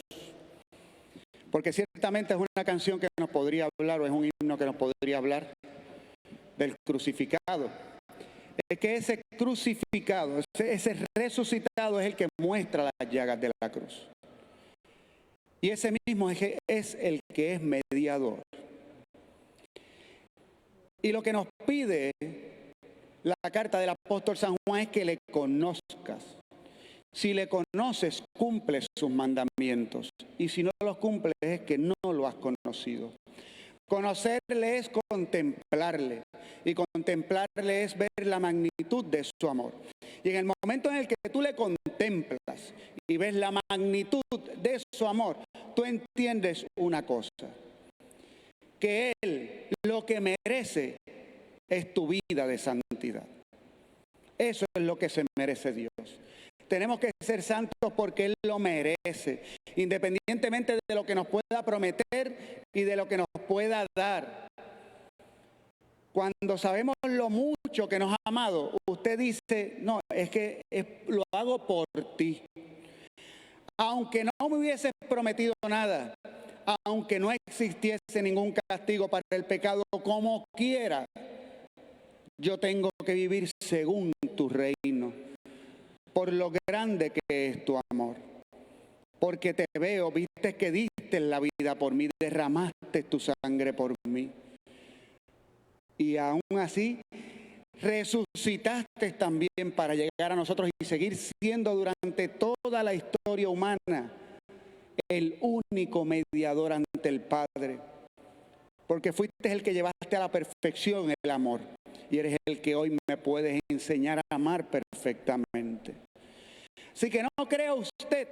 Porque ciertamente es una canción que nos podría hablar, o es un himno que nos podría hablar del crucificado. Es que ese crucificado, ese resucitado es el que muestra las llagas de la cruz. Y ese mismo es el que es mediador. Y lo que nos pide la carta del apóstol San Juan es que le conozcas. Si le conoces, cumples sus mandamientos. Y si no los cumples, es que no lo has conocido. Conocerle es contemplarle. Y contemplarle es ver la magnitud de su amor. Y en el momento en el que tú le contemplas y ves la magnitud de su amor, tú entiendes una cosa. Que Él lo que merece es tu vida de santidad. Eso es lo que se merece Dios. Tenemos que ser santos porque Él lo merece, independientemente de lo que nos pueda prometer y de lo que nos pueda dar. Cuando sabemos lo mucho que nos ha amado, usted dice, no, es que lo hago por ti. Aunque no me hubieses prometido nada, aunque no existiese ningún castigo para el pecado, como quiera, yo tengo que vivir según tu reino, por lo grande que es tu amor. Porque te veo, viste que diste la vida por mí, derramaste tu sangre por mí. Y aún así, resucitaste también para llegar a nosotros y seguir siendo durante toda la historia humana el único mediador ante el Padre. Porque fuiste el que llevaste a la perfección el amor. Y eres el que hoy me puedes enseñar a amar perfectamente. Así que no crea usted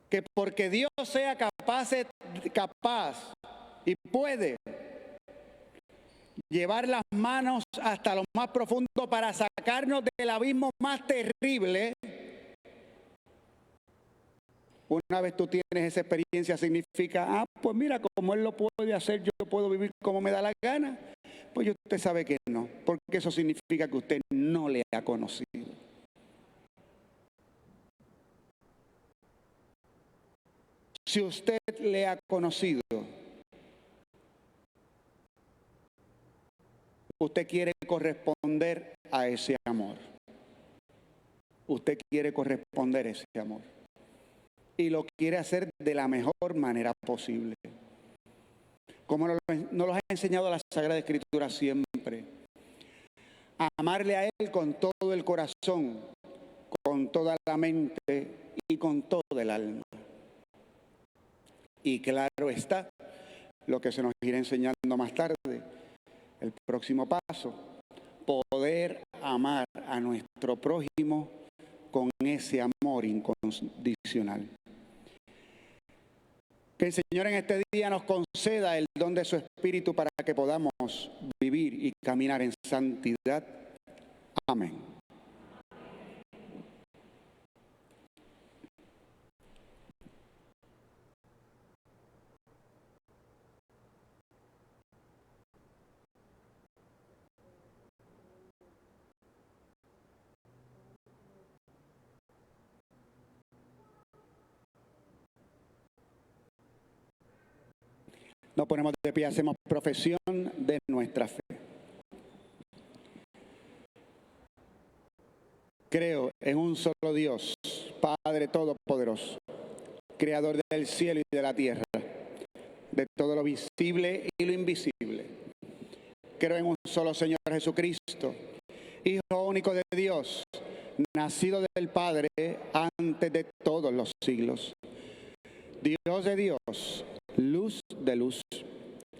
que porque Dios sea capaz y puede llevar las manos hasta lo más profundo para sacarnos del abismo más terrible. Una vez tú tienes esa experiencia, significa, pues mira, como Él lo puede hacer, yo puedo vivir como me da la gana. Pues usted sabe que no, porque eso significa que usted no le ha conocido. Si usted le ha conocido, usted quiere corresponder a ese amor. Usted quiere corresponder a ese amor. Y lo quiere hacer de la mejor manera posible. Como nos lo ha enseñado la Sagrada Escritura siempre. Amarle a Él con todo el corazón, con toda la mente y con todo el alma. Y claro está, lo que se nos irá enseñando más tarde, el próximo paso, poder amar a nuestro prójimo con ese amor incondicional. Que el Señor en este día nos conceda el don de su Espíritu para que podamos vivir y caminar en santidad. Amén. Nos ponemos de pie, hacemos profesión de nuestra fe. Creo en un solo Dios, Padre Todopoderoso, Creador del cielo y de la tierra, de todo lo visible y lo invisible. Creo en un solo Señor Jesucristo, Hijo único de Dios, nacido del Padre antes de todos los siglos. Dios de Dios, luz de luz,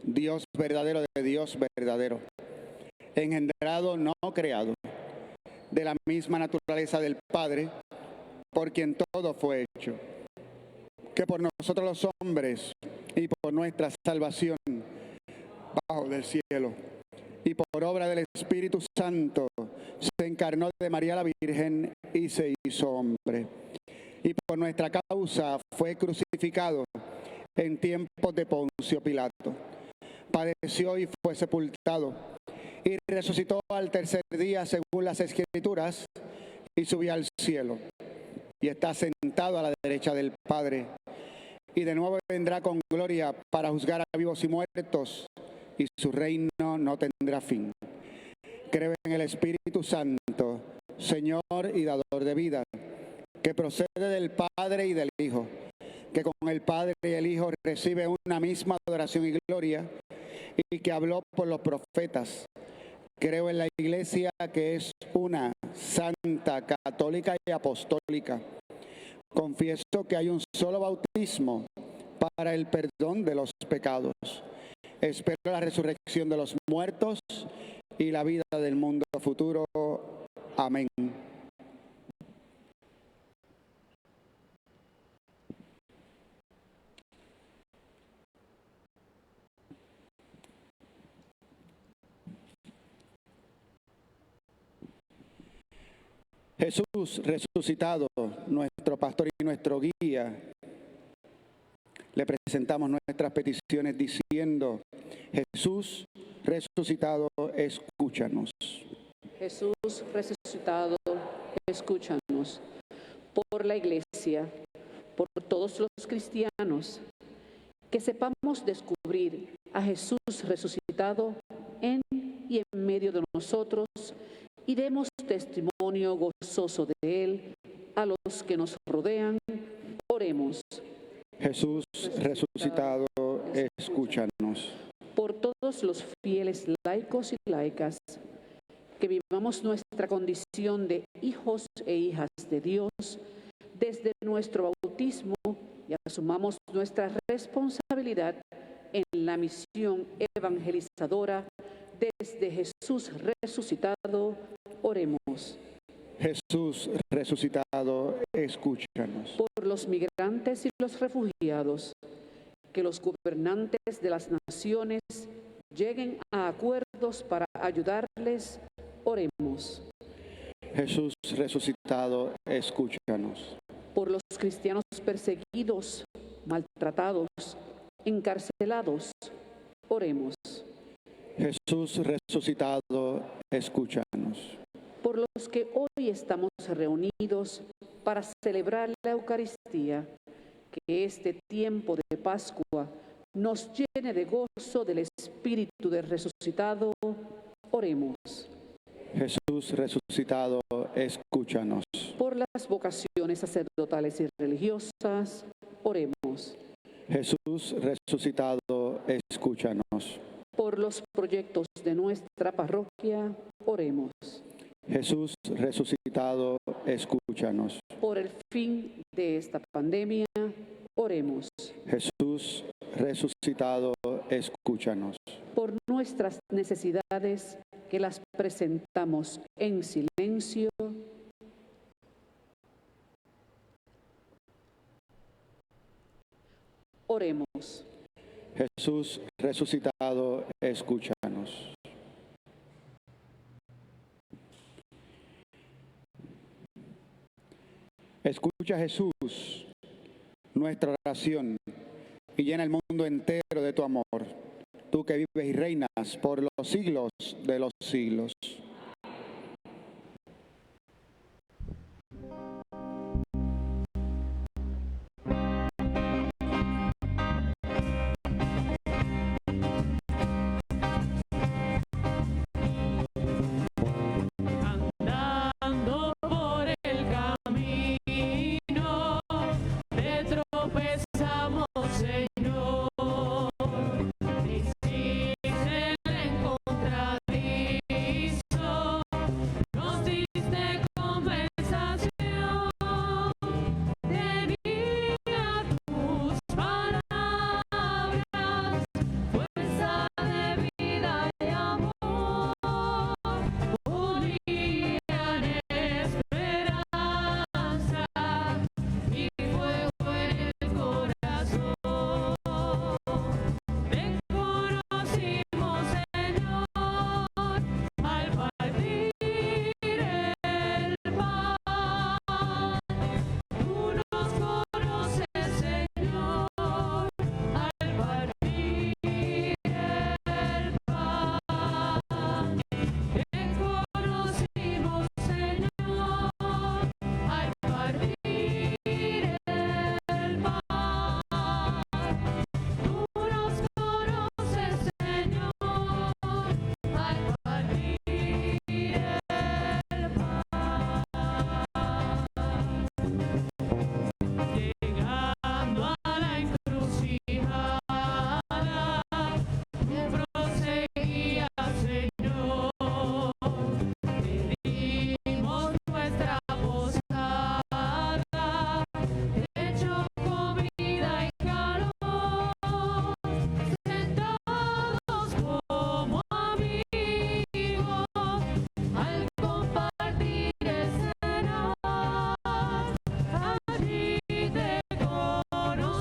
Dios verdadero de Dios verdadero, engendrado, no creado, de la misma naturaleza del Padre, por quien todo fue hecho, que por nosotros los hombres y por nuestra salvación, bajo del cielo, y por obra del Espíritu Santo, se encarnó de María la Virgen y se hizo hombre. Y por nuestra causa fue crucificado en tiempos de Poncio Pilato. Padeció y fue sepultado, y resucitó al tercer día según las Escrituras, y subió al cielo, y está sentado a la derecha del Padre, y de nuevo vendrá con gloria para juzgar a vivos y muertos, y su reino no tendrá fin. Creo en el Espíritu Santo, Señor y dador de vida, que procede del Padre y del Hijo, que con el Padre y el Hijo recibe una misma adoración y gloria, y que habló por los profetas. Creo en la Iglesia, que es una, santa, católica y apostólica. Confieso que hay un solo bautismo para el perdón de los pecados. Espero la resurrección de los muertos y la vida del mundo futuro. Amén. Jesús resucitado, nuestro pastor y nuestro guía, le presentamos nuestras peticiones diciendo: Jesús resucitado, escúchanos. Jesús resucitado, escúchanos. Por la Iglesia, por todos los cristianos, que sepamos descubrir a Jesús resucitado en y en medio de nosotros, y demos testimonio gozoso de Él a los que nos rodean. Oremos. Jesús resucitado, escúchanos. Por todos los fieles laicos y laicas, que vivamos nuestra condición de hijos e hijas de Dios desde nuestro bautismo y asumamos nuestra responsabilidad en la misión evangelizadora desde Jesús resucitado. Oremos. Jesús resucitado, escúchanos. Por los migrantes y los refugiados, que los gobernantes de las naciones lleguen a acuerdos para ayudarles. Oremos. Jesús resucitado, escúchanos. Por los cristianos perseguidos, maltratados, encarcelados. Oremos. Jesús resucitado, escúchanos. Por los que hoy estamos reunidos para celebrar la Eucaristía, que este tiempo de Pascua nos llene de gozo del Espíritu del resucitado. Oremos. Jesús resucitado, escúchanos. Por las vocaciones sacerdotales y religiosas, oremos. Jesús resucitado, escúchanos. Por los proyectos de nuestra parroquia, oremos. Jesús resucitado, escúchanos. Por el fin de esta pandemia, oremos. Jesús resucitado, escúchanos. Por nuestras necesidades, que las presentamos en silencio, oremos. Jesús resucitado, escúchanos. Escucha, Jesús, nuestra oración y llena el mundo entero de tu amor. Tú que vives y reinas por los siglos de los siglos. Andando por el camino, te tropezamos, Señor. Hiciste el encontradizo, nos diste compensación. Tenía tus palabras, fuerza de vida y amor. Unían esperanza y fuego en el corazón. Te conocimos, Señor, al partir el pan. Tú nos conoces, Señor, al partir el pan. Te conocimos, Señor, al partir el pan. Tú nos conoces, Señor, al partir el pan. Llegando a la encrucijada, proseguía, Señor. Pedimos nuestra posada, hecho comida y calor, sentados como amigos, al compartir escenar. Allí te conocimos,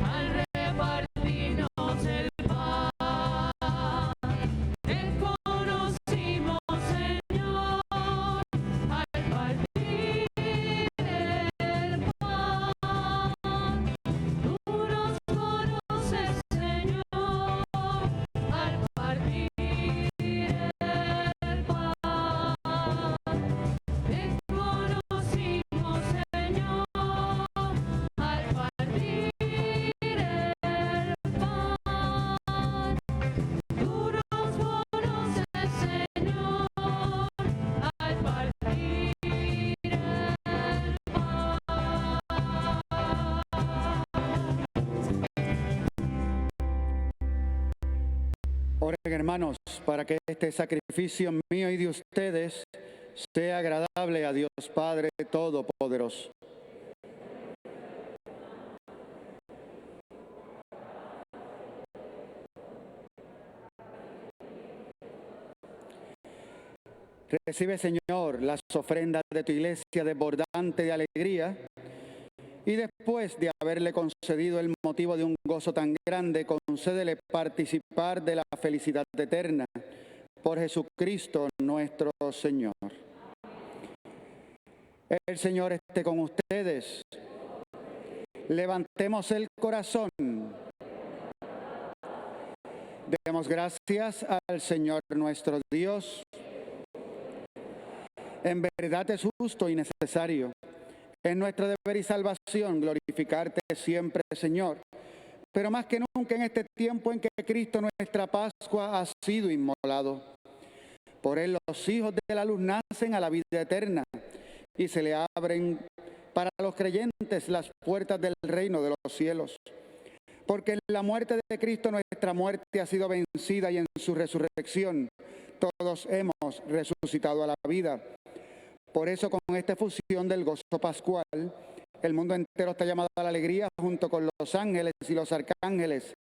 al repartirnos el pan. Te conocimos, Señor, al partir el pan. Tú nos conoces, Señor, al partir el pan. Te conocimos, Señor, al partir el pan. Tú nos conoces, Señor, al partir el Oren, hermanos, para que este sacrificio mío y de ustedes sea agradable a Dios Padre Todopoderoso. Recibe, Señor, las ofrendas de tu iglesia desbordante de alegría, y después de haberle concedido el motivo de un gozo tan grande, concédele participar de la felicidad eterna por Jesucristo nuestro Señor. El Señor esté con ustedes. Levantemos el corazón. Demos gracias al Señor nuestro Dios. En verdad es justo y necesario, es nuestro deber y salvación glorificarte siempre, Señor, pero más que nunca en este tiempo en que Cristo, nuestra Pascua, ha sido inmolado. Por él los hijos de la luz nacen a la vida eterna y se le abren para los creyentes las puertas del reino de los cielos. Porque en la muerte de Cristo nuestra muerte ha sido vencida y en su resurrección todos hemos resucitado a la vida. Por eso, con esta efusión del gozo pascual, el mundo entero está llamado a la alegría junto con los ángeles y los arcángeles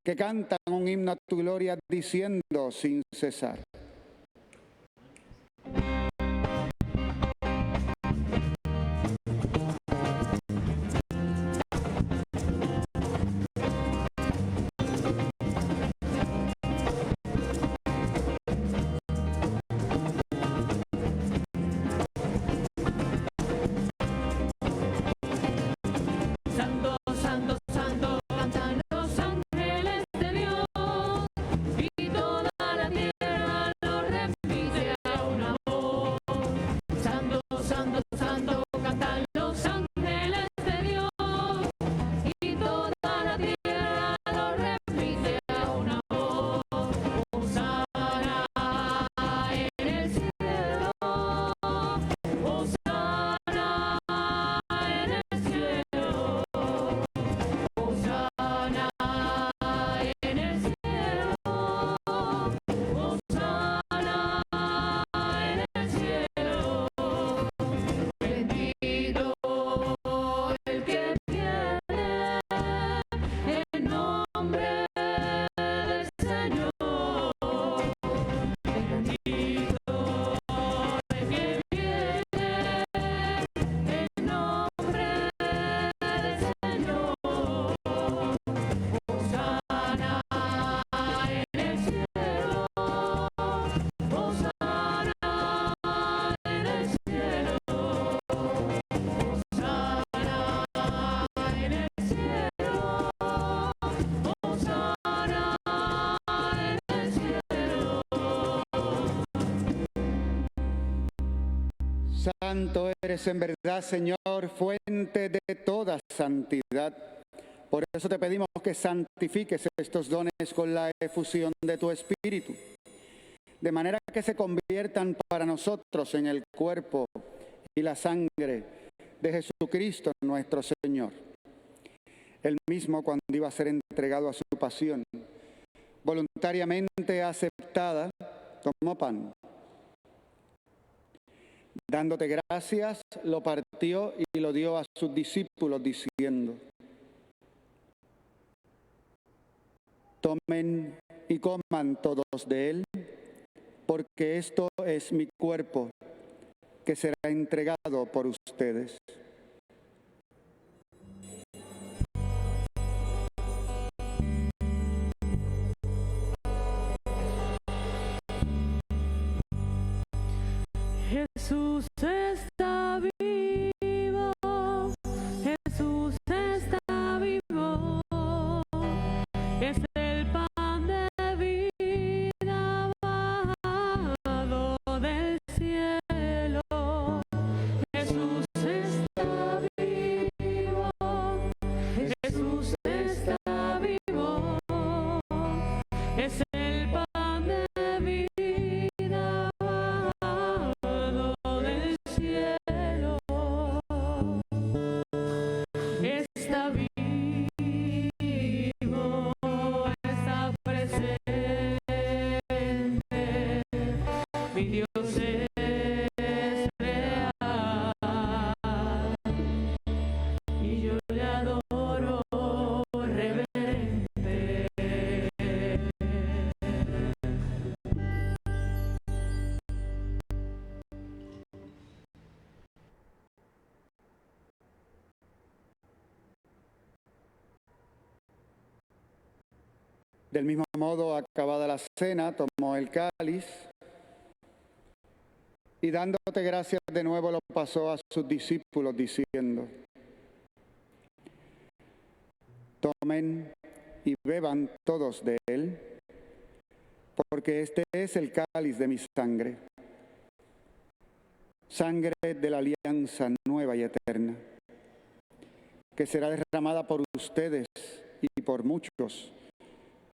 que cantan un himno a tu gloria diciendo sin cesar. Santo, santo, santo, cantan los ángeles de Dios, y toda la tierra lo repite a una voz. Santo, santo, santo, cantan los ángeles de Dios, y toda la tierra lo repite a una voz. Hosana en el cielo, Hosana en el cielo. Hosana en el cielo, Hosana en el cielo. Bendito el que viene en nombre del Señor. Bendito el que viene en nombre del Señor. Hosana en el cielo, Hosana en el cielo, Hosana en el cielo, Hosana en el cielo. Santo eres en verdad, Señor, fuente de toda santidad. Por eso te pedimos que santifiques estos dones con la efusión de tu Espíritu, de manera que se conviertan para nosotros en el cuerpo y la sangre de Jesucristo nuestro Señor. Él mismo, cuando iba a ser entregado a su pasión, voluntariamente aceptada, tomó pan. Dándote gracias, lo partió y lo dio a sus discípulos diciendo: tomen y coman todos de él, porque esto es mi cuerpo, que será entregado por ustedes. Jesús está vivo, Jesús está vivo, es el pan de vida bajado del cielo. Jesús está vivo, Jesús está vivo, es el pan de vida bajado del cielo. Está vivo, está presente, mi Dios es real, y yo le adoro reverente. Del mismo modo, acabada la cena, tomó el cáliz y dándote gracias de nuevo lo pasó a sus discípulos diciendo: tomen y beban todos de él, porque este es el cáliz de mi sangre, sangre de la alianza nueva y eterna, que será derramada por ustedes y por muchos,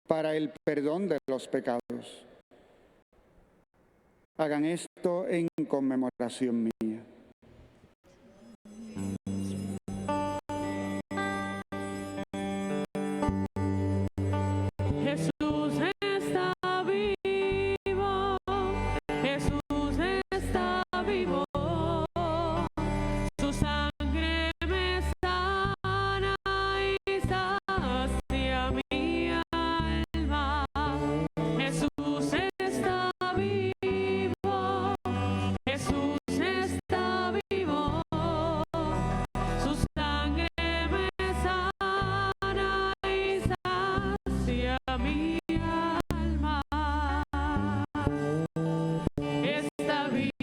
para el perdón de los pecados. Hagan esto en conmemoración mía. Jesús está vivo, Jesús está vivo, su sangre me sana y sacia mi alma. Jesús está vivo, Jesús está vivo, su sangre me sana y sacia mi alma. Está vivo,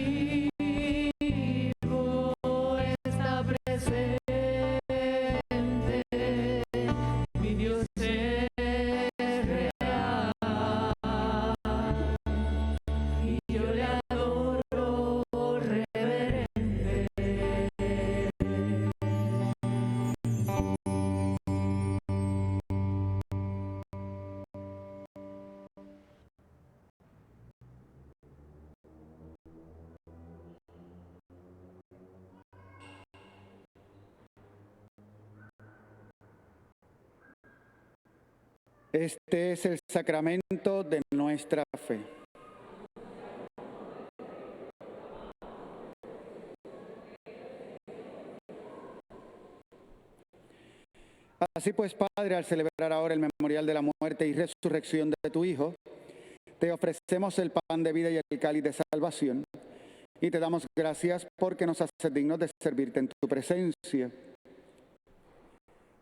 está presente, mi Dios es real, y yo le adoro reverente. Este es el sacramento de nuestra fe. Así pues, Padre, al celebrar ahora el memorial de la muerte y resurrección de tu Hijo, te ofrecemos el pan de vida y el cáliz de salvación, y te damos gracias porque nos haces dignos de servirte en tu presencia.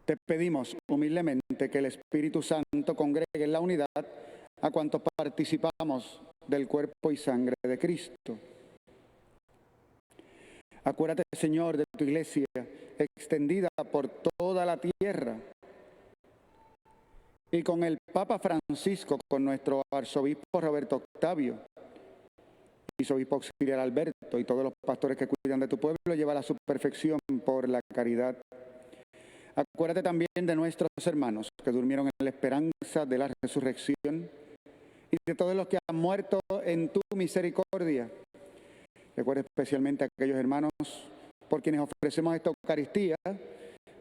Te pedimos humildemente que el Espíritu Santo congregue en la unidad a cuantos participamos del cuerpo y sangre de Cristo. Acuérdate, Señor, de tu iglesia extendida por toda la tierra, y con el Papa Francisco, con nuestro arzobispo Roberto Octavio, y su obispo auxiliar Alberto, y todos los pastores que cuidan de tu pueblo, llévala a su perfección por la caridad. Acuérdate también de nuestros hermanos que durmieron en la esperanza de la resurrección y de todos los que han muerto en tu misericordia. Recuerda especialmente a aquellos hermanos por quienes ofrecemos esta Eucaristía,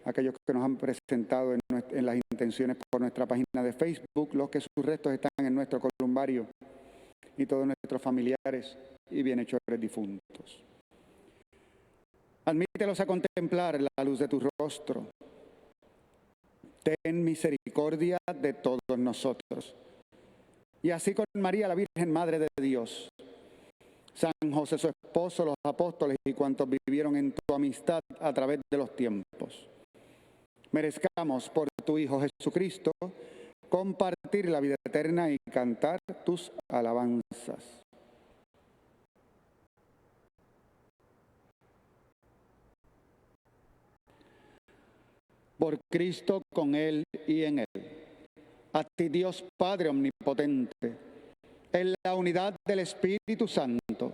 aquellos que nos han presentado en las intenciones por nuestra página de Facebook, los que sus restos están en nuestro columbario, y todos nuestros familiares y bienhechores difuntos. Admítelos a contemplar la luz de tu rostro. Ten misericordia de todos nosotros. Y así con María, la Virgen Madre de Dios, San José, su esposo, los apóstoles y cuantos vivieron en tu amistad a través de los tiempos, merezcamos por tu Hijo Jesucristo compartir la vida eterna y cantar tus alabanzas. Por Cristo, con Él y en Él. A ti, Dios Padre Omnipotente, en la unidad del Espíritu Santo,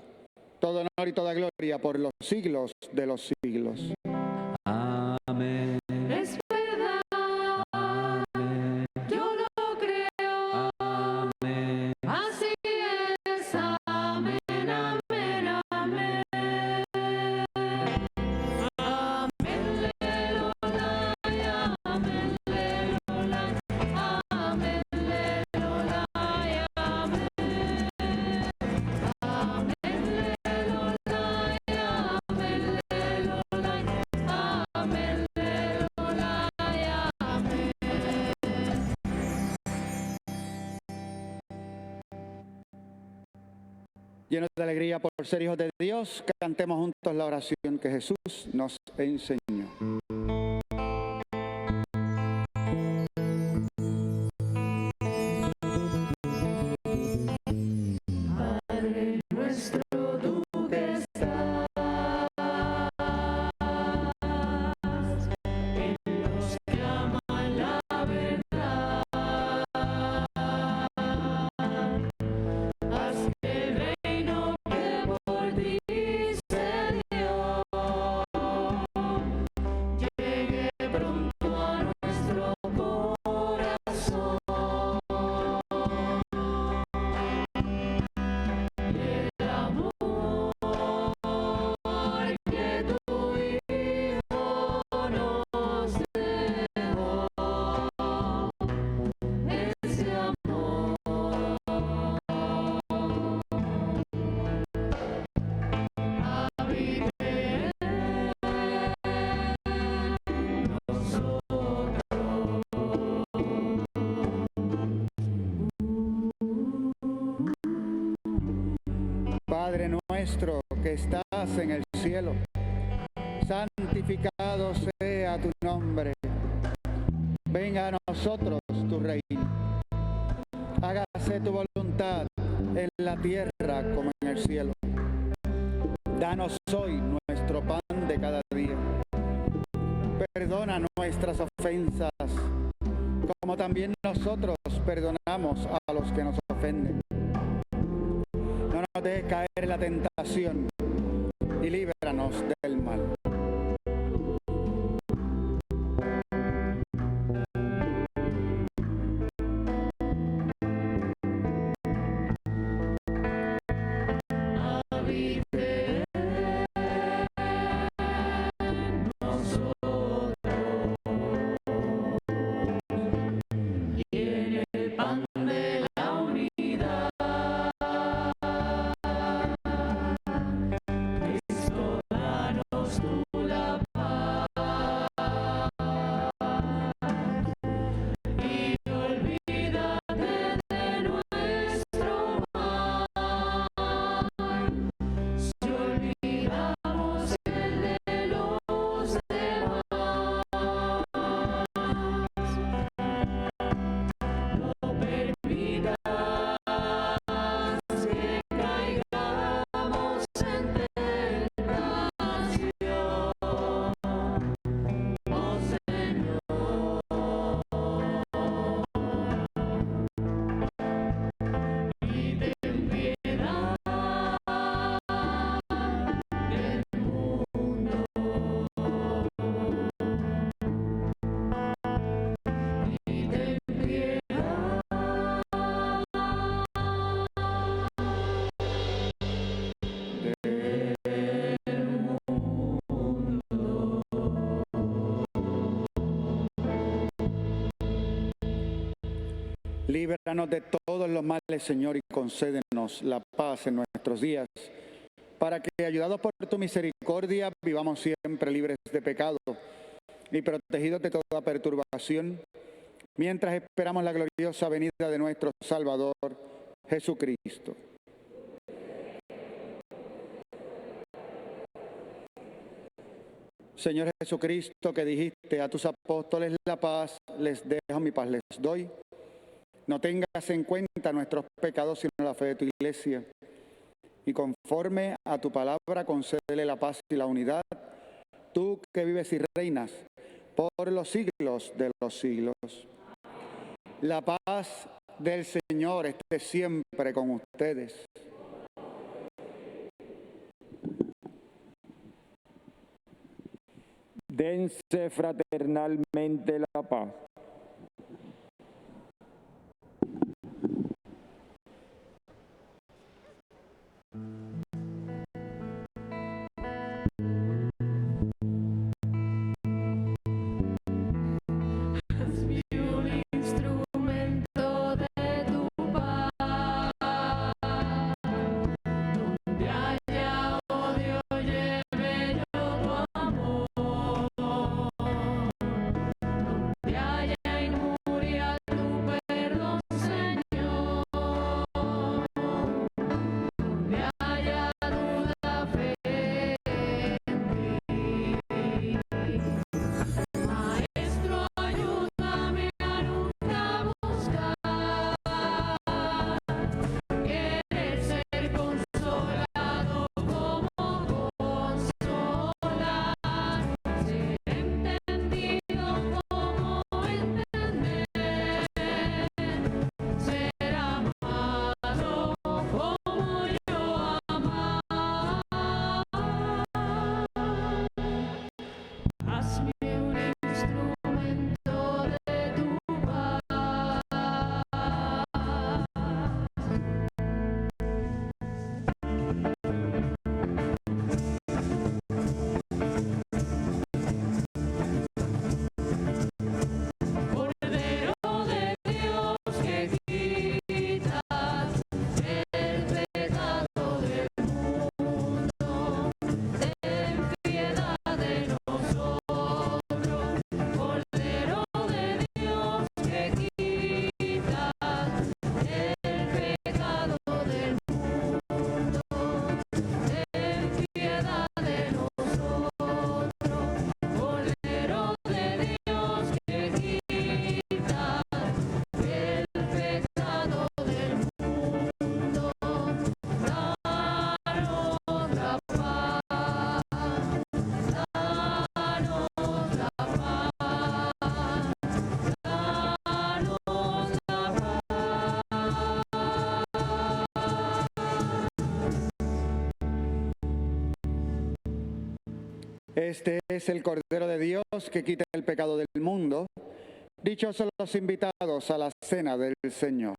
todo honor y toda gloria por los siglos de los siglos. Amén. Es verdad. Amén. Yo lo creo. Amén. Así es. Amén. Amén. Amén. Amén. Lelolaya. Amén. Lelolaya. Amén. Lelolaya. Amén. Amén. Lelolaya. Amén. Lelolaya. Amén. Lelolaya. Amén. Llenos de alegría por ser hijos de Dios, cantemos juntos la oración que Jesús nos enseñó. Padre nuestro, tú que estás en los que aman la verdad, haz que el reino que por ti se dio nuestro que estás en el cielo, santificado sea tu nombre. Venga a nosotros tu reino. Hágase tu voluntad en la tierra como en el cielo. Danos hoy nuestro pan de cada día. Perdona nuestras ofensas, como también nosotros perdonamos a los que nos ofenden. No nos dejes caer en la tentación y líbranos del mal. Líbranos de todos los males, Señor, y concédenos la paz en nuestros días, para que, ayudados por tu misericordia, vivamos siempre libres de pecado y protegidos de toda perturbación, mientras esperamos la gloriosa venida de nuestro Salvador, Jesucristo. Señor Jesucristo, que dijiste a tus apóstoles: la paz les dejo, mi paz les doy. No tengas en cuenta nuestros pecados, sino la fe de tu Iglesia. Y conforme a tu palabra, concédele la paz y la unidad, tú que vives y reinas por los siglos de los siglos. La paz del Señor esté siempre con ustedes. Dense fraternalmente la paz. Yeah. Este es el Cordero de Dios que quita el pecado del mundo. Dichosos los invitados a la cena del Señor.